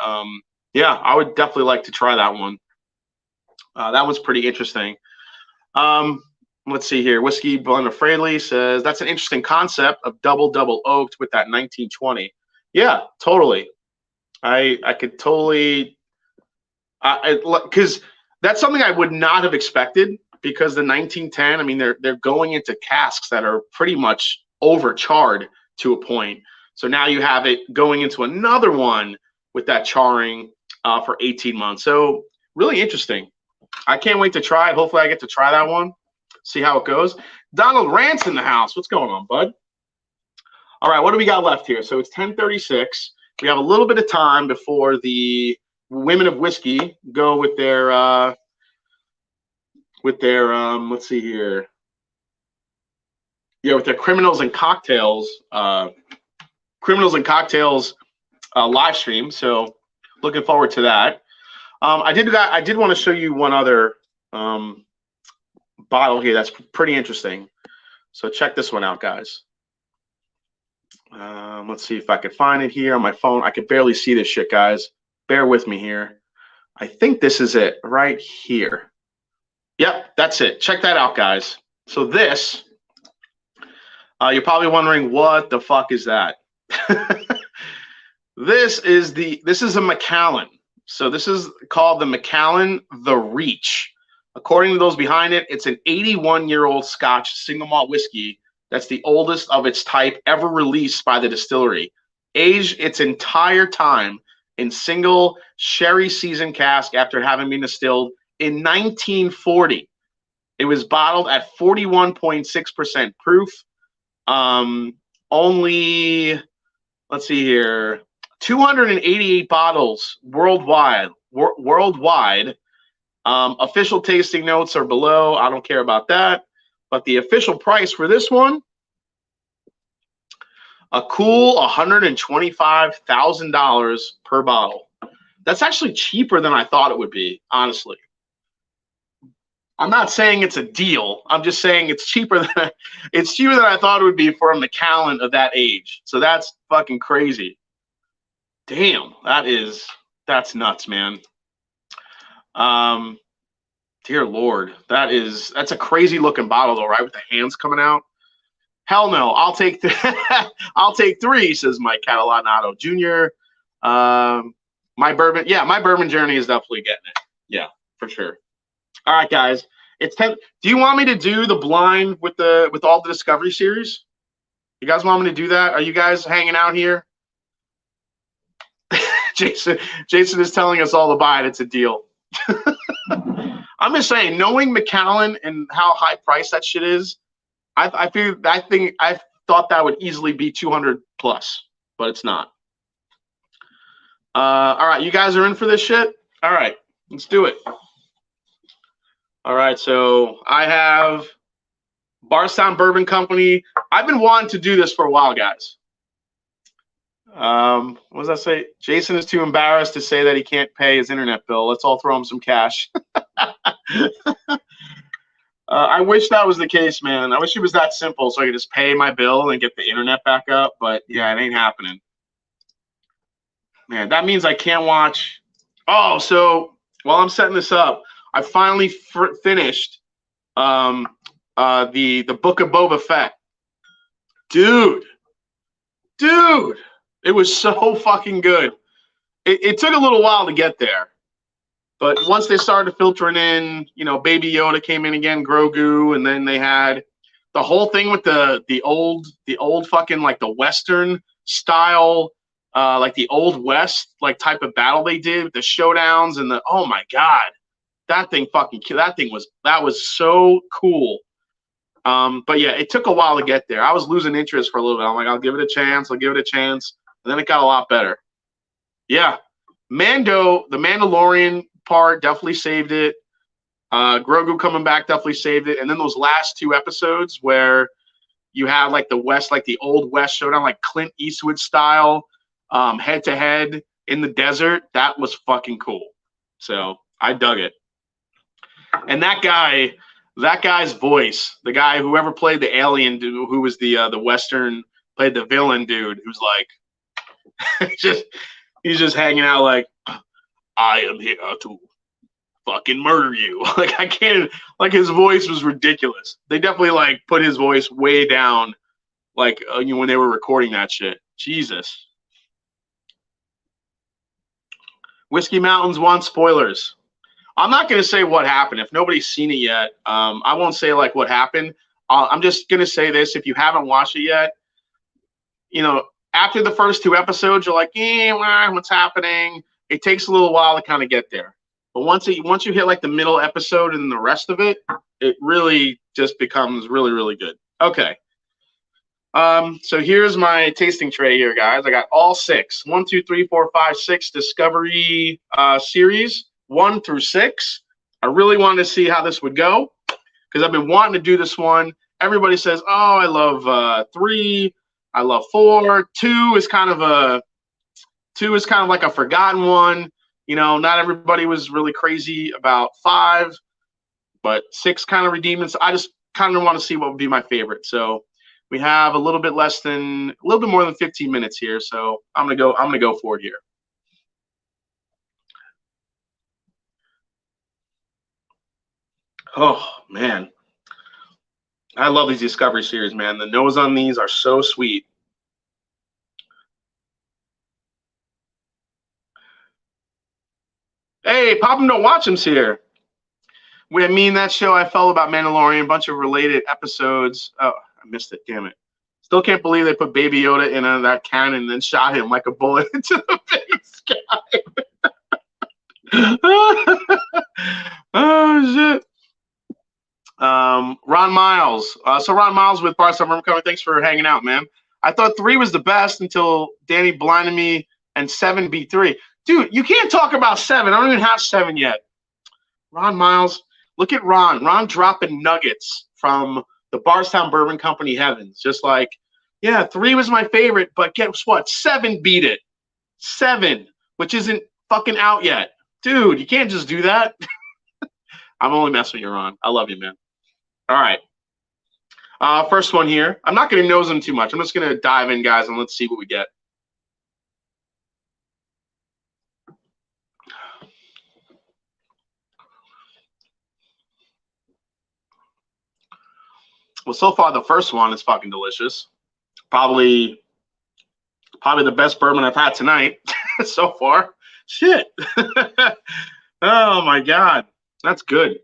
A: yeah, I would definitely like to try that one. That one's pretty interesting. Let's see here. Whiskey Blender Fraley says that's an interesting concept of double oaked with that 1920. Yeah, totally. I could totally, because that's something I would not have expected, because the 1910, I mean, they're going into casks that are pretty much overcharred to a point. So now you have it going into another one with that charring for 18 months. So really interesting. I can't wait to try it. Hopefully I get to try that one, see how it goes. Donald Rant's in the house. What's going on, bud? All right, what do we got left here? So it's 10:36. We have a little bit of time before the Women of Whiskey go with their let's see here. Yeah, with their Criminals and Cocktails live stream. So looking forward to that. I did want to show you one other bottle here that's pretty interesting. So check this one out, guys. Let's see if I could find it here on my phone. I could barely see this shit, guys. Bear with me here. I think this is it right here. Yep, that's it. Check that out, guys. So this, you're probably wondering, what the fuck is that? This is a Macallan. So this is called the Macallan The Reach. According to those behind it, it's an 81-year-old Scotch single malt whiskey that's the oldest of its type ever released by the distillery. Aged its entire time in single sherry season cask after having been distilled in 1940. It was bottled at 41.6% proof. Only, let's see here, 288 bottles worldwide. Official tasting notes are below. I don't care about that. But the official price for this one, a cool $125,000 per bottle. That's actually cheaper than I thought it would be, honestly. I'm not saying it's a deal. I'm just saying it's cheaper than I thought it would be for a Macallan of that age. So that's fucking crazy. Damn, that's nuts, man. Dear Lord, that's a crazy looking bottle though, right? With the hands coming out. Hell no, I'll take I'll take 3, says Mike Catalanato Jr. My bourbon journey is definitely getting it. Yeah, for sure. All right, guys. It's 10. Do you want me to do the blind with all the Discovery series? You guys want me to do that? Are you guys hanging out here? Jason is telling us all to buy it. It's a deal. I'm just saying, knowing Macallan and how high priced that shit is, I thought that would easily be 200 plus, but it's not. All right, you guys are in for this shit? All right, let's do it. All right, so I have Bardstown Bourbon Company. I've been wanting to do this for a while, guys. What does that say? Jason is too embarrassed to say that he can't pay his internet bill. Let's all throw him some cash. I wish that was the case, man. I wish it was that simple so I could just pay my bill and get the internet back up. But yeah, it ain't happening. Man, that means I can't watch. Oh, so while I'm setting this up, I finally finished the Book of Boba Fett. Dude, it was so fucking good. It took a little while to get there. But once they started filtering in, you know, Baby Yoda came in again, Grogu, and then they had the whole thing with the old fucking like the Western style, like the Old West like type of battle they did with the showdowns and the oh my god, that thing was so cool. But yeah, it took a while to get there. I was losing interest for a little bit. I'm like, I'll give it a chance, and then it got a lot better. Yeah, the Mandalorian part definitely saved it. Grogu coming back definitely saved it. And then those last two episodes where you had like the West, like the Old West showdown, like Clint Eastwood style, head to head in the desert, that was fucking cool. So I dug it. And that guy's voice, the guy whoever played the alien dude, who was the Western, played the villain dude, who's like he's just hanging out like, I am here to fucking murder you. Like I can't. Like his voice was ridiculous. They definitely like put his voice way down. Like you know, when they were recording that shit. Jesus. Whiskey Mountains want spoilers. I'm not gonna say what happened if nobody's seen it yet. I won't say like what happened. I'm just gonna say this: if you haven't watched it yet, you know, after the first two episodes, you're like, what's happening? It takes a little while to kind of get there. But once you hit like the middle episode and the rest of it, it really just becomes really, really good. Okay. So here's my tasting tray here, guys. I got all 6. 1, 2, 3, 4, 5, 6 Discovery series, 1 through 6. I really wanted to see how this would go because I've been wanting to do this one. Everybody says, oh, I love 3. I love 4. 2 is kind of like a forgotten one. You know, not everybody was really crazy about 5, but 6 kind of redeemed it. So I just kind of want to see what would be my favorite. So we have a little bit more than 15 minutes here. So I'm gonna go for it here. Oh man, I love these Discovery series, man. The nose on these are so sweet. Hey, Pop 'em Don't Watch 'em's here. When me and that show I felt about Mandalorian, a bunch of related episodes. Oh, I missed it. Damn it. Still can't believe they put Baby Yoda in that cannon and then shot him like a bullet into the big sky. Oh, shit. Ron Miles. So Ron Miles with Bardstown Bourbon Company. Thanks for hanging out, man. I thought 3 was the best until Danny blinded me and 7 beat 3. Dude, you can't talk about 7. I don't even have 7 yet. Ron Miles. Look at Ron. Ron dropping nuggets from the Bardstown Bourbon Company heavens. Just like, yeah, 3 was my favorite, but guess what? 7 beat it. 7, which isn't fucking out yet. Dude, you can't just do that. I'm only messing with you, Ron. I love you, man. All right. First one here. I'm not going to nose them too much. I'm just going to dive in, guys, and let's see what we get. Well, so far the first one is fucking delicious. Probably the best bourbon I've had tonight so far. Shit. Oh my god, that's good.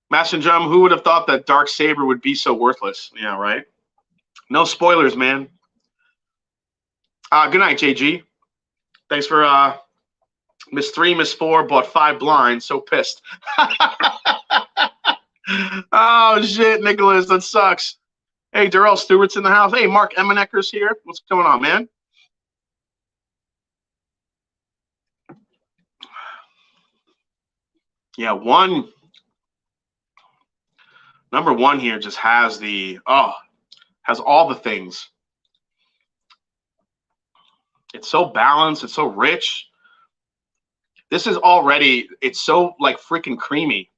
A: Master Drum, who would have thought that Dark Saber would be so worthless? Yeah, right. No spoilers, man. Good night, JG. Thanks for Miss 3, Miss 4, bought 5 blinds. So pissed. Oh shit, Nicholas, that sucks. Hey, Darrell Stewart's in the house. Hey, Mark Emenecker's here. What's going on, man? Yeah, number 1 here just has has all the things. It's so balanced. It's so rich. This is already, it's so like freaking creamy.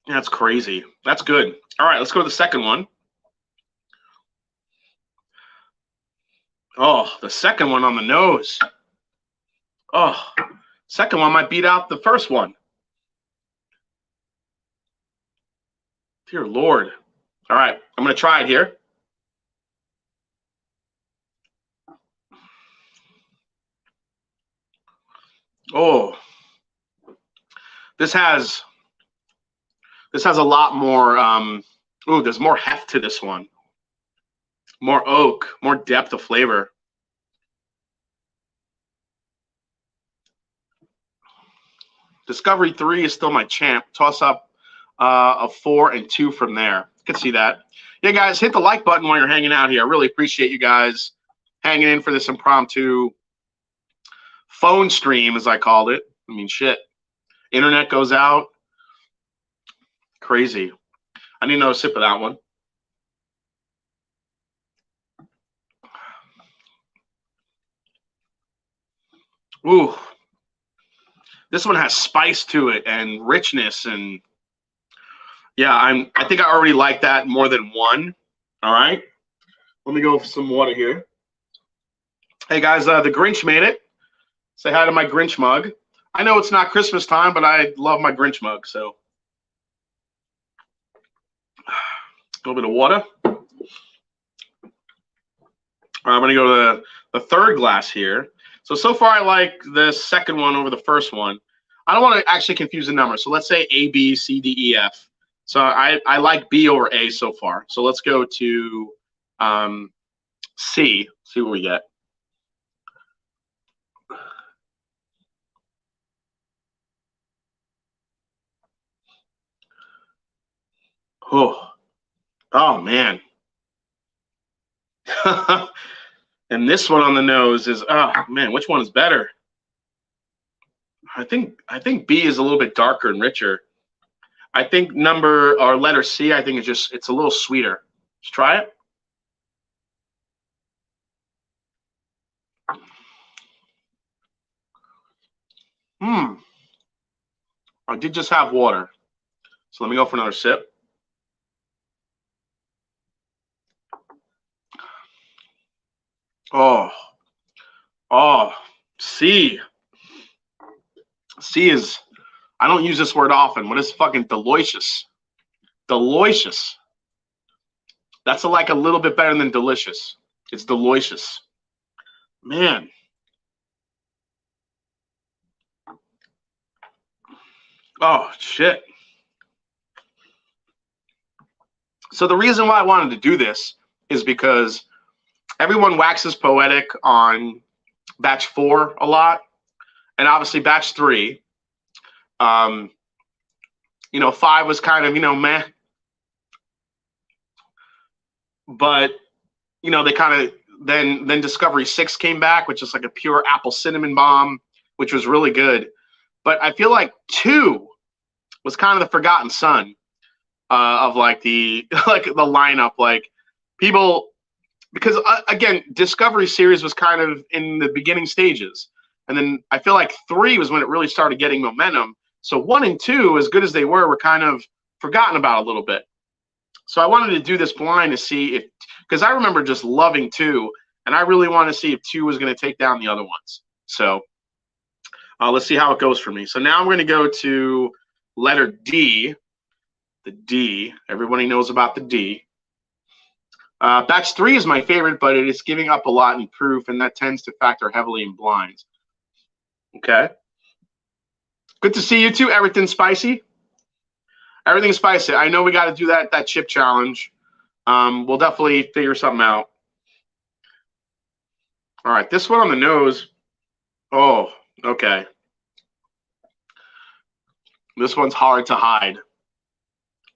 A: That's crazy. That's good. All right, let's go to the second one. Oh, the second one on the nose. Oh, second one might beat out the first one. Dear Lord. All right, I'm going to try it here. Oh, this has a lot more. Ooh, there's more heft to this one. More oak, more depth of flavor. Discovery 3 is still my champ. Toss up a 4 and 2 from there. You can see that. Yeah, guys, hit the like button while you're hanging out here. I really appreciate you guys hanging in for this impromptu phone stream, as I called it. I mean, shit. Internet goes out. Crazy. I need another sip of that one. Ooh. This one has spice to it and richness, and yeah, I think I already like that more than one. All right. Let me go for some water here. Hey guys, the Grinch made it. Say hi to my Grinch mug. I know it's not Christmas time, but I love my Grinch mug, so a little bit of water. All right, I'm gonna go to the third glass here. So far I like the second one over the first one. I don't want to actually confuse the numbers. So let's say A, B, C, D, E, F. So I like B over A so far. So let's go to C, see what we get. Oh man. And this one on the nose is, oh man, which one is better? I think B is a little bit darker and richer. I think letter C, I think it's a little sweeter. Let's try it. I did just have water. So let me go for another sip. Oh, C. C is, I don't use this word often, but it's fucking delicious. Delicious. That's like a little bit better than delicious. It's delicious. Man. Oh, shit. So the reason why I wanted to do this is because everyone waxes poetic on batch 4 a lot, and obviously batch 3. 5 was kind of, meh. But, they kind of, then Discovery 6 came back, which is like a pure apple cinnamon bomb, which was really good. But I feel like 2 was kind of the forgotten son of like the lineup. Like people, because again, Discovery series was kind of in the beginning stages, and then I feel like 3 was when it really started getting momentum. So 1 and 2, as good as they were kind of forgotten about a little bit. So I wanted to do this blind to see if, because I remember just loving 2, and I really want to see if 2 was going to take down the other ones. So let's see how it goes for me. So now I'm going to go to letter D. The D. Everybody knows about the D. Batch 3 is my favorite, but it is giving up a lot in proof, and that tends to factor heavily in blinds. Okay. Good to see you too. Everything spicy. Everything's spicy. I know we got to do that chip challenge. We'll definitely figure something out. All right, this one on the nose. Oh, okay. This one's hard to hide.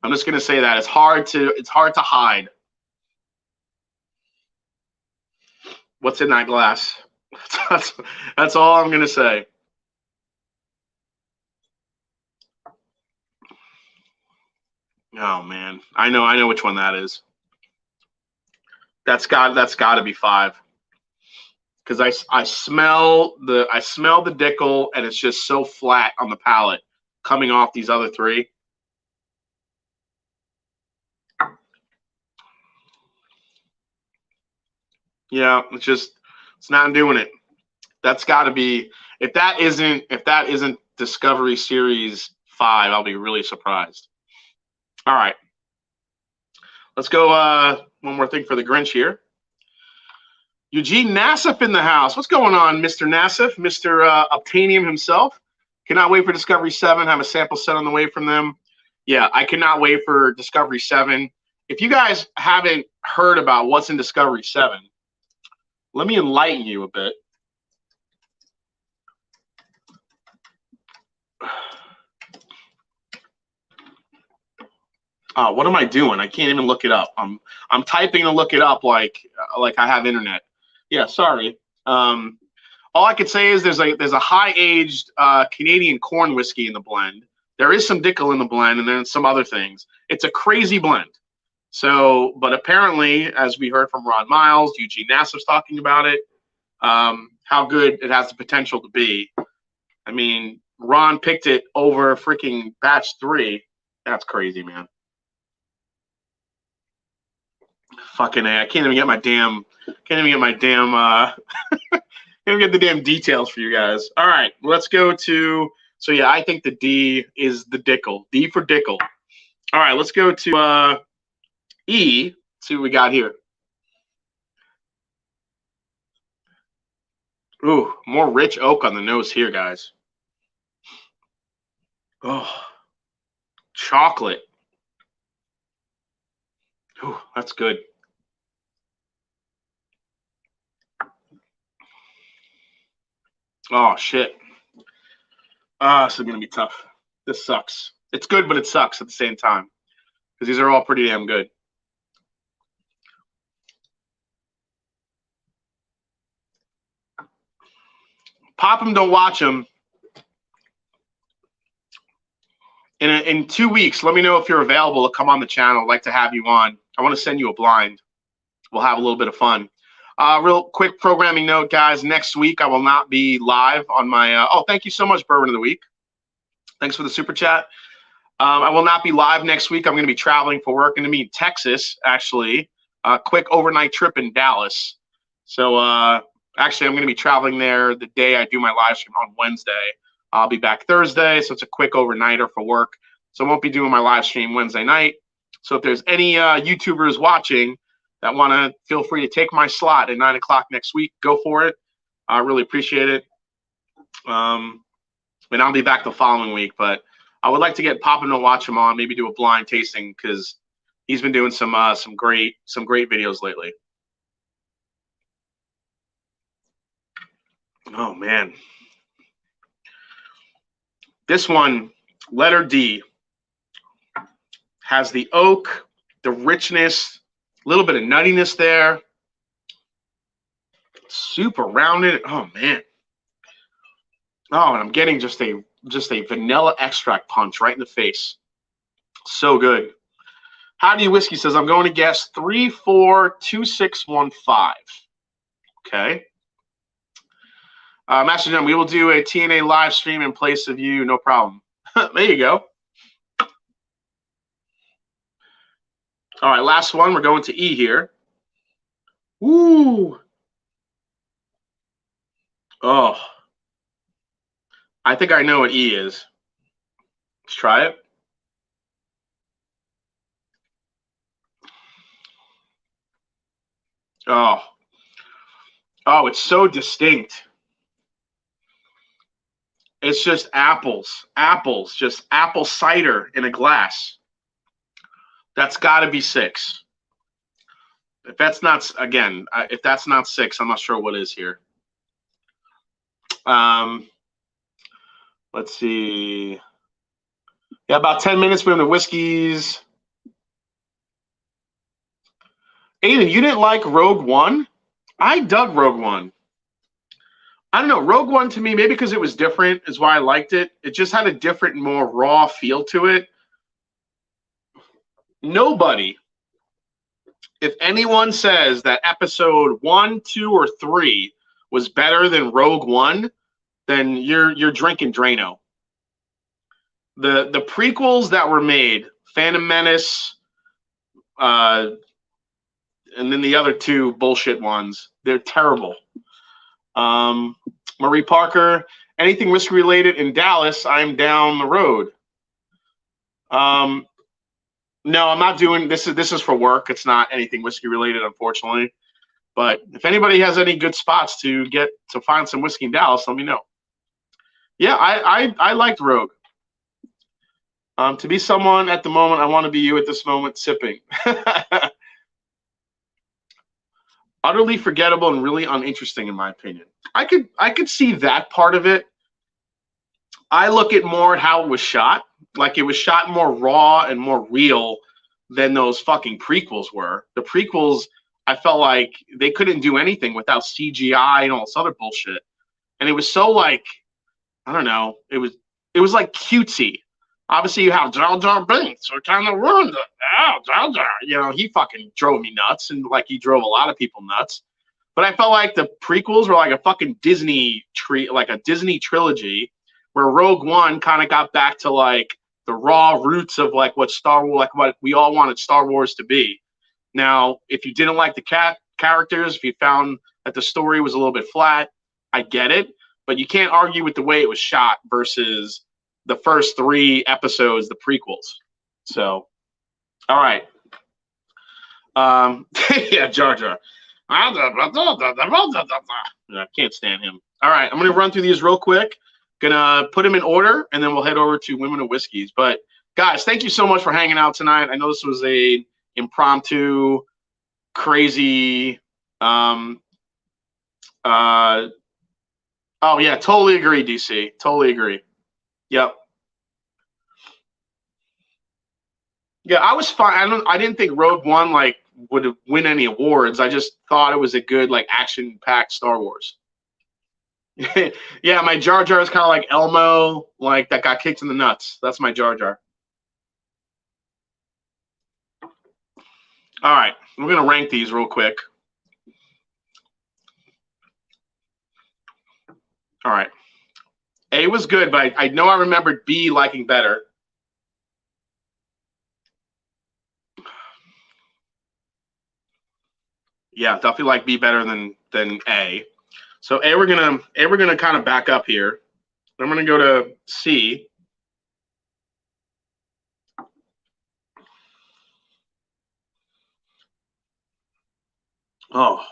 A: I'm just gonna say that it's hard to hide. What's in that glass? That's all I'm gonna say. Oh man, I know which one that is. That's got to be 5. because I smell the Dickel, and it's just so flat on the palate coming off these other three. Yeah, it's not doing it. That's got to be, if that isn't Discovery Series 5, I'll be really surprised. All right, let's go. One more thing for the Grinch here. Eugene Nassif in the house. What's going on, Mr. Nassif, Mr. Obtanium himself? Cannot wait for Discovery 7. Have a sample set on the way from them. Yeah, I cannot wait for Discovery 7. If you guys haven't heard about what's in Discovery 7, let me enlighten you a bit. What am I doing? I can't even look it up. I'm typing to look it up like I have internet. Yeah, sorry. All I could say is there's a high-aged Canadian corn whiskey in the blend. There is some Dickel in the blend, and then some other things. It's a crazy blend. So, but apparently, as we heard from Ron Miles, Eugene Nassif's talking about it, how good it has the potential to be. I mean, Ron picked it over freaking batch 3. That's crazy, man. Fucking A. I can't even get my damn. Can't even get the damn details for you guys. All right, let's go to. So yeah, I think the D is the Dickel. D for Dickel. All right, let's go to E. See what we got here. Ooh, more rich oak on the nose here, guys. Oh, chocolate. Ooh, that's good. Oh, shit. This is going to be tough. This sucks. It's good, but it sucks at the same time. Because these are all pretty damn good. Pop them, don't watch them. In 2 weeks, let me know if you're available to come on the channel. I'd like to have you on. I want to send you a blind. We'll have a little bit of fun. Real quick programming note, guys. Next week, I will not be live on my oh, thank you so much, Bourbon of the Week. Thanks for the super chat. I will not be live next week. I'm going to be traveling for work and to meet in Texas, actually. Quick overnight trip in Dallas. So, actually, I'm going to be traveling there the day I do my live stream on Wednesday. I'll be back Thursday, so it's a quick overnighter for work. So I won't be doing my live stream Wednesday night. So if there's any YouTubers watching that want to, feel free to take my slot at 9 o'clock next week. Go for it. I really appreciate it. And I'll be back the following week. But I would like to get Papa No Watch him on, maybe do a blind tasting because he's been doing some great videos lately. Oh man, this one, letter D, has the oak, the richness. A little bit of nuttiness there. Super rounded. Oh man. Oh, and I'm getting just a vanilla extract punch right in the face. So good. Howdy Whiskey says I'm going to guess 342615. Okay. Master Jim, we will do a TNA live stream in place of you. No problem. There you go. All right, last one. We're going to E here. Ooh. Oh. I think I know what E is. Let's try it. Oh. Oh, it's so distinct. It's just apples. Apples. Just apple cider in a glass. That's got to be 6. If that's not, again, if that's not 6, I'm not sure what is here. Let's see. Yeah, about 10 minutes from the whiskeys. Aiden, you didn't like Rogue One? I dug Rogue One. I don't know. Rogue One to me, maybe because it was different is why I liked it. It just had a different, more raw feel to it. Nobody, if anyone says that episode 1, 2, or 3 was better than Rogue One, then you're drinking Drano. The prequels that were made, Phantom Menace, and then the other two bullshit ones, they're terrible. Marie Parker, anything whiskey related in Dallas, I'm down the road. No, I'm not doing this. This is for work. It's not anything whiskey related, unfortunately. But if anybody has any good spots to find some whiskey in Dallas, let me know. Yeah, I liked Rogue. To be someone at the moment, I want to be you at this moment, sipping. Utterly forgettable and really uninteresting, in my opinion. I could see that part of it. I look at more at how it was shot. Like, it was shot more raw and more real than those fucking prequels were. The prequels, I felt like they couldn't do anything without CGI and all this other bullshit. And it was so, like, I don't know, it was like cutesy. Obviously, you have Jar Jar Binks, so kind of ruined it. Oh, Jar Jar. You know, he fucking drove me nuts, and like he drove a lot of people nuts. But I felt like the prequels were like a fucking Disney trilogy, where Rogue One kind of got back to like the raw roots of like what Star Wars, like what we all wanted Star Wars to be. Now, if you didn't like the characters, if you found that the story was a little bit flat, I get it. But you can't argue with the way it was shot versus the first 3 episodes, the prequels. So, all right. Yeah, Jar Jar. I can't stand him. All right, I'm going to run through these real quick. Gonna put them in order, and then we'll head over to Women of Whiskeys. But guys, thank you so much for hanging out tonight. I know this was a impromptu, crazy. Oh yeah, totally agree, DC. Totally agree. Yep. Yeah, I was fine. I didn't think Rogue One like would win any awards. I just thought it was a good like action-packed Star Wars. Yeah, my Jar Jar is kind of like Elmo, like that got kicked in the nuts. That's my Jar Jar. All right, we're gonna rank these real quick. All right, A was good, but I know I remembered B liking better. Yeah, definitely like B better than A. So A we're gonna kind of back up here. I'm gonna go to C. Oh,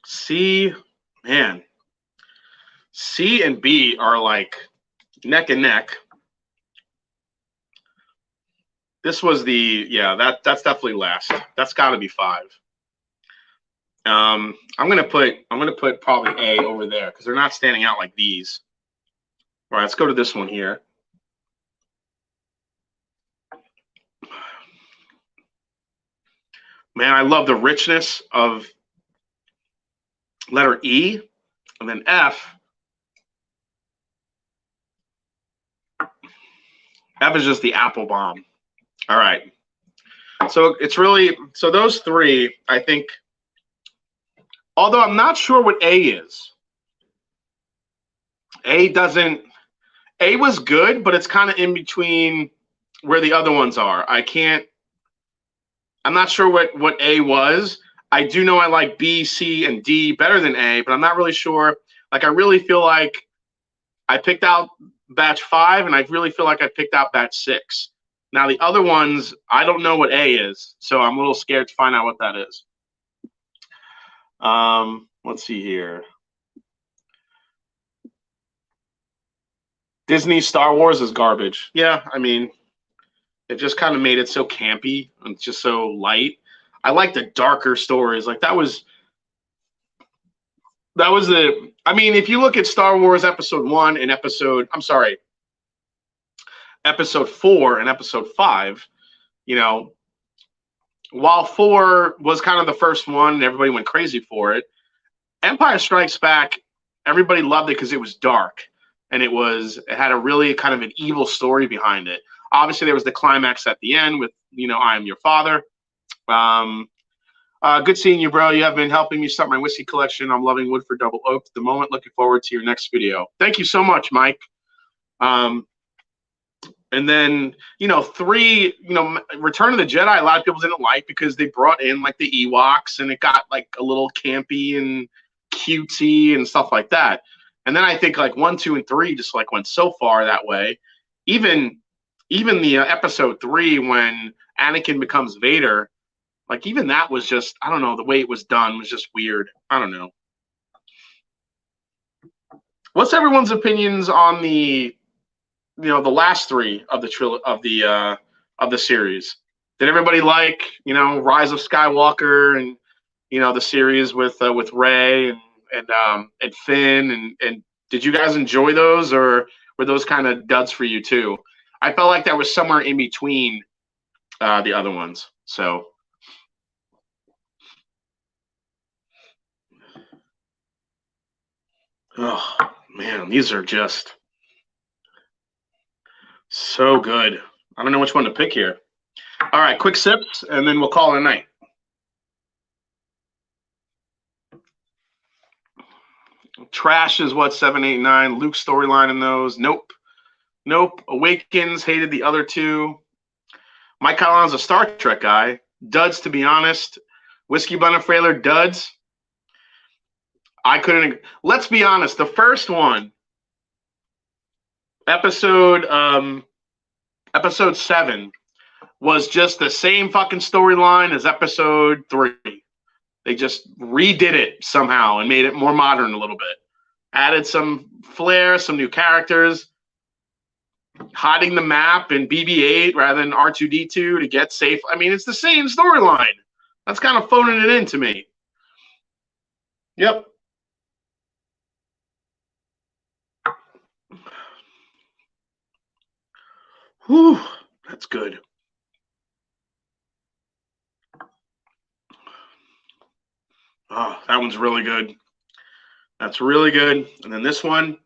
A: C, man. C and B are like neck and neck. This was that's definitely last. That's got to be 5. I'm gonna put probably A over there because they're not standing out like these. All right, let's go to this one here. Man, I love the richness of letter E, and then F. F is just the apple bomb. All right. So it's really, so those 3, I think, although I'm not sure what A is. A was good, but it's kind of in between where the other ones are. I'm not sure what A was. I do know I like B, C, and D better than A, but I'm not really sure. Like, I really feel like I picked out batch 5, and I really feel like I picked out batch 6. Now, the other ones, I don't know what A is, so I'm a little scared to find out what that is. Let's see here. Disney Star Wars is garbage. Yeah, I mean, it just kind of made it so campy and just so light. I like the darker stories. Like that was I mean, if you look at Star Wars episode 1 and episode 4 and episode 5, you know, while 4 was kind of the first one and everybody went crazy for it, Empire Strikes Back, everybody loved it because it was dark and it had a really kind of an evil story behind it. Obviously, there was the climax at the end with, you know, I am your father. Good seeing you, bro. You have been helping me start my whiskey collection. I'm loving Woodford Double Oak at the moment. Looking forward to your next video. Thank you so much, Mike. And then, you know, 3, you know, Return of the Jedi, a lot of people didn't like because they brought in like the Ewoks and it got like a little campy and cutesy and stuff like that. And then I think like 1, 2, and 3 just like went so far that way. Even the episode 3 when Anakin becomes Vader, like even that was just, I don't know, the way it was done was just weird. I don't know. What's everyone's opinions on the, you know, the last 3 of the series? Did everybody like, you know, Rise of Skywalker and, you know, the series with Rey and Finn and did you guys enjoy those, or were those kind of duds for you too? I felt like that was somewhere in between the other ones. So oh man, these are just so good. I don't know which one to pick here. All right, quick sips, and then we'll call it a night. Trash is what, 7, 8, 9. Luke's storyline in those. Nope. Nope. Awakens, hated the other 2. Mike Collins, a Star Trek guy. Duds, to be honest. Whiskey Bunafrailer, duds. I couldn't. Let's be honest. The first one, episode 7, was just the same fucking storyline as episode 3. They just redid it somehow and made it more modern a little bit. Added some flair, some new characters, hiding the map in BB-8 rather than R2-D2 to get safe. I mean, it's the same storyline. That's kind of phoning it in to me. Yep. Whew, that's good. Oh, that one's really good. That's really good. And then this one.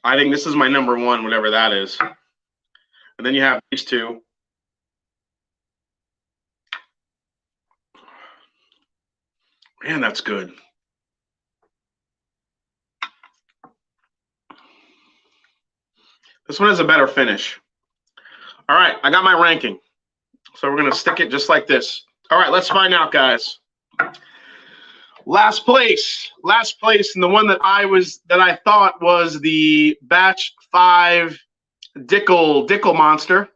A: I think this is my number 1, whatever that is. And then you have these 2. Man, that's good. This one has a better finish. All right, I got my ranking. So we're going to stick it just like this. All right, let's find out, guys. Last place, and the one that I thought was the batch 5 Dickel monster.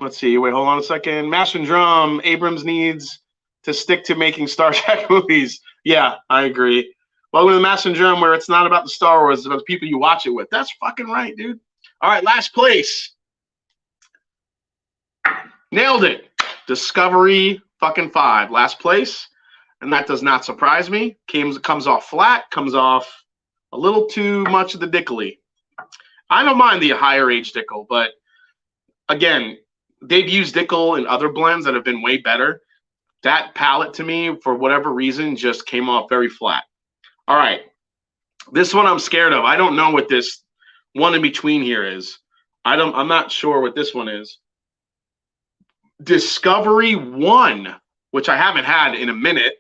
A: Let's see. Wait, hold on a second. Mash and Drum. Abrams needs to stick to making Star Trek movies. Yeah, I agree. Welcome to the Mash and Drum, where it's not about the Star Wars, it's about the people you watch it with. That's fucking right, dude. All right, last place. Nailed it. Discovery fucking 5. Last place. And that does not surprise me. Comes off flat, comes off a little too much of the Dickley. I don't mind the higher age Dickel, but again, they've used Dickel in other blends that have been way better. That palette to me, for whatever reason, just came off very flat. All right. This one I'm scared of. I don't know what this one in between here is. I'm not sure what this one is. Discovery 1, which I haven't had in a minute.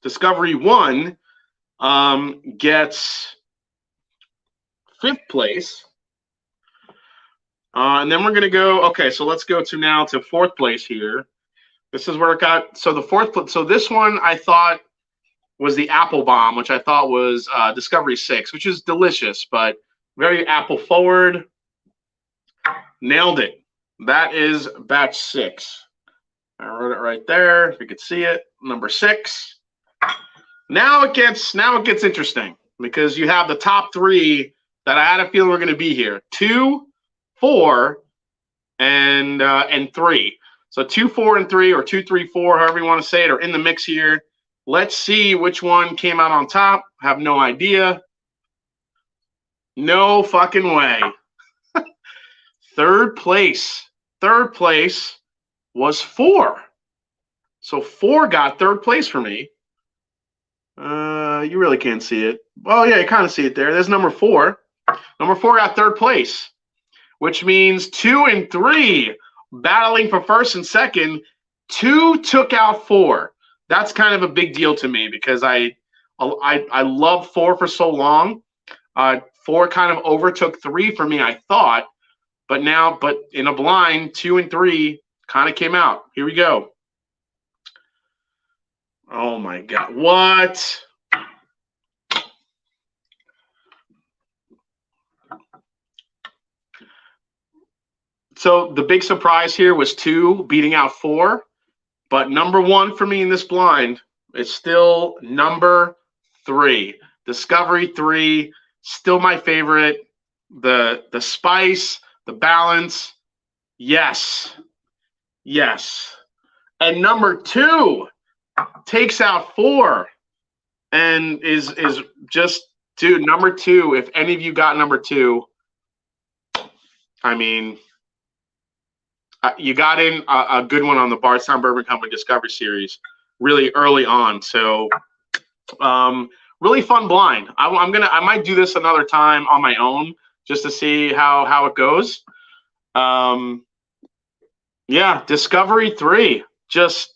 A: Discovery 1 gets 5th place. And then we're going to go, okay, so let's go to now to 4th place here. This is where it got, so the 4th, so this one I thought was the Apple Bomb, which I thought was Discovery 6, which is delicious, but very apple forward. Nailed it. That is batch 6. I wrote it right there. If you could see it, number 6. Now it gets interesting because you have the top 3 that I had a feeling were going to be here: 2, 4, and 3. So 2, 4, and 3, or 2, 3, 4, however you want to say it, are in the mix here. Let's see which one came out on top. Have no idea. No fucking way. 3rd place. 3rd place was 4. So 4 got 3rd place for me. You really can't see it. Oh, yeah, you kind of see it there. There's number 4. Number 4 got 3rd place, which means 2 and 3 battling for 1st and 2nd. 2 took out 4. That's kind of a big deal to me because I loved 4 for so long. 4 kind of overtook 3 for me, I thought. But in a blind, 2 and 3 kind of came out. Here we go. Oh my God, what? So the big surprise here was 2 beating out 4, but number 1 for me in this blind is still number 3. Discovery 3, still my favorite. The spice, the balance, yes. And number 2 takes out 4 and is just, dude, number 2. If any of you got number 2, I mean, you got in a good one on the Bardstown Bourbon Company Discovery series really early on. So really fun blind. I might do this another time on my own just to see how it goes. Yeah, Discovery 3, just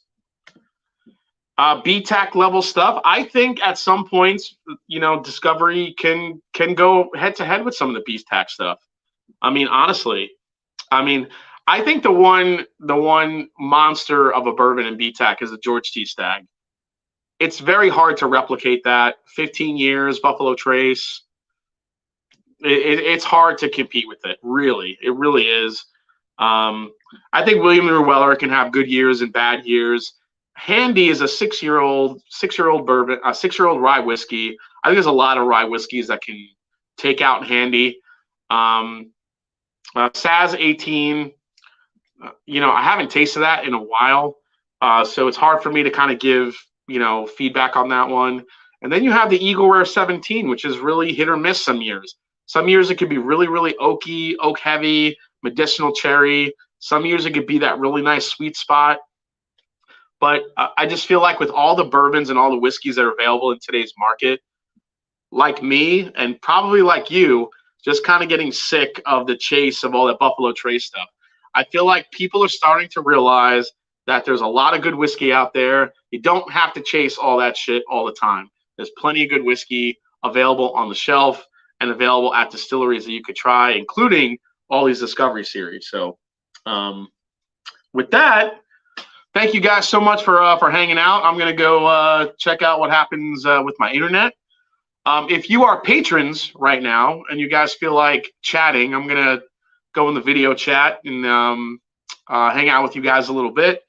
A: BTAC level stuff. I think at some points, Discovery can go head to head with some of the BTAC stuff. I mean, honestly, I think the one monster of a bourbon in BTAC is the George T. Stagg. It's very hard to replicate that. 15 years, Buffalo Trace. It's hard to compete with it. Really, it really is. I think William Weller can have good years and bad years. Handy is a 6-year-old bourbon, a 6-year-old rye whiskey. I think there's a lot of rye whiskeys that can take out Handy. Saz 18. I haven't tasted that in a while, so it's hard for me to kind of give feedback on that one. And then you have the Eagle Rare 17, which is really hit or miss some years. Some years it could be really, really oaky, oak heavy, medicinal cherry. Some years it could be that really nice sweet spot. But I just feel like with all the bourbons and all the whiskeys that are available in today's market, like me and probably like you, just kind of getting sick of the chase of all that Buffalo Trace stuff. I feel like people are starting to realize that there's a lot of good whiskey out there. You don't have to chase all that shit all the time. There's plenty of good whiskey available on the shelf and available at distilleries that you could try, including all these Discovery series. So with that, thank you guys so much for hanging out. I'm going to go check out what happens with my internet. If you are patrons right now and you guys feel like chatting, I'm going to go in the video chat and hang out with you guys a little bit.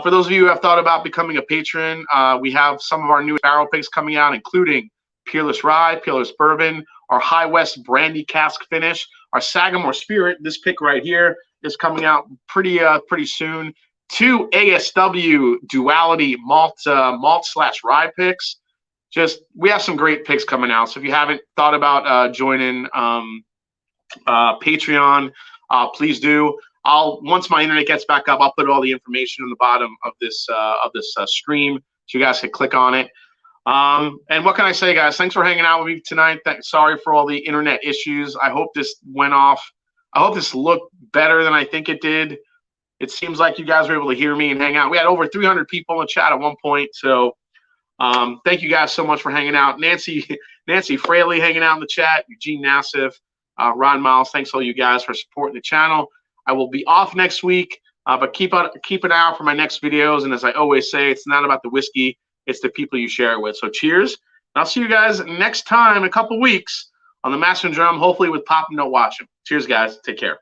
A: For those of you who have thought about becoming a patron, we have some of our new barrel picks coming out, including Peerless Rye, Peerless Bourbon, our High West Brandy Cask Finish, our Sagamore Spirit. This pick right here is coming out pretty soon. 2 ASW Duality malt/rye picks. We have some great picks coming out. So if you haven't thought about joining Patreon, please do. Once my internet gets back up, I'll put all the information on the bottom of this stream so you guys can click on it. And what can I say, guys? Thanks for hanging out with me tonight. Sorry for all the internet issues. I hope this went off. I hope this looked better than I think it did. It seems like you guys were able to hear me and hang out. We had over 300 people in the chat at one point. So thank you guys so much for hanging out. Nancy Fraley hanging out in the chat. Eugene Nassif, Ron Miles. Thanks all you guys for supporting the channel. I will be off next week, but keep an eye out for my next videos. And as I always say, it's not about the whiskey. It's the people you share it with. So cheers. And I'll see you guys next time in a couple weeks on the Master and Drum, hopefully with Pop and Don't Watch 'Em. Cheers, guys. Take care.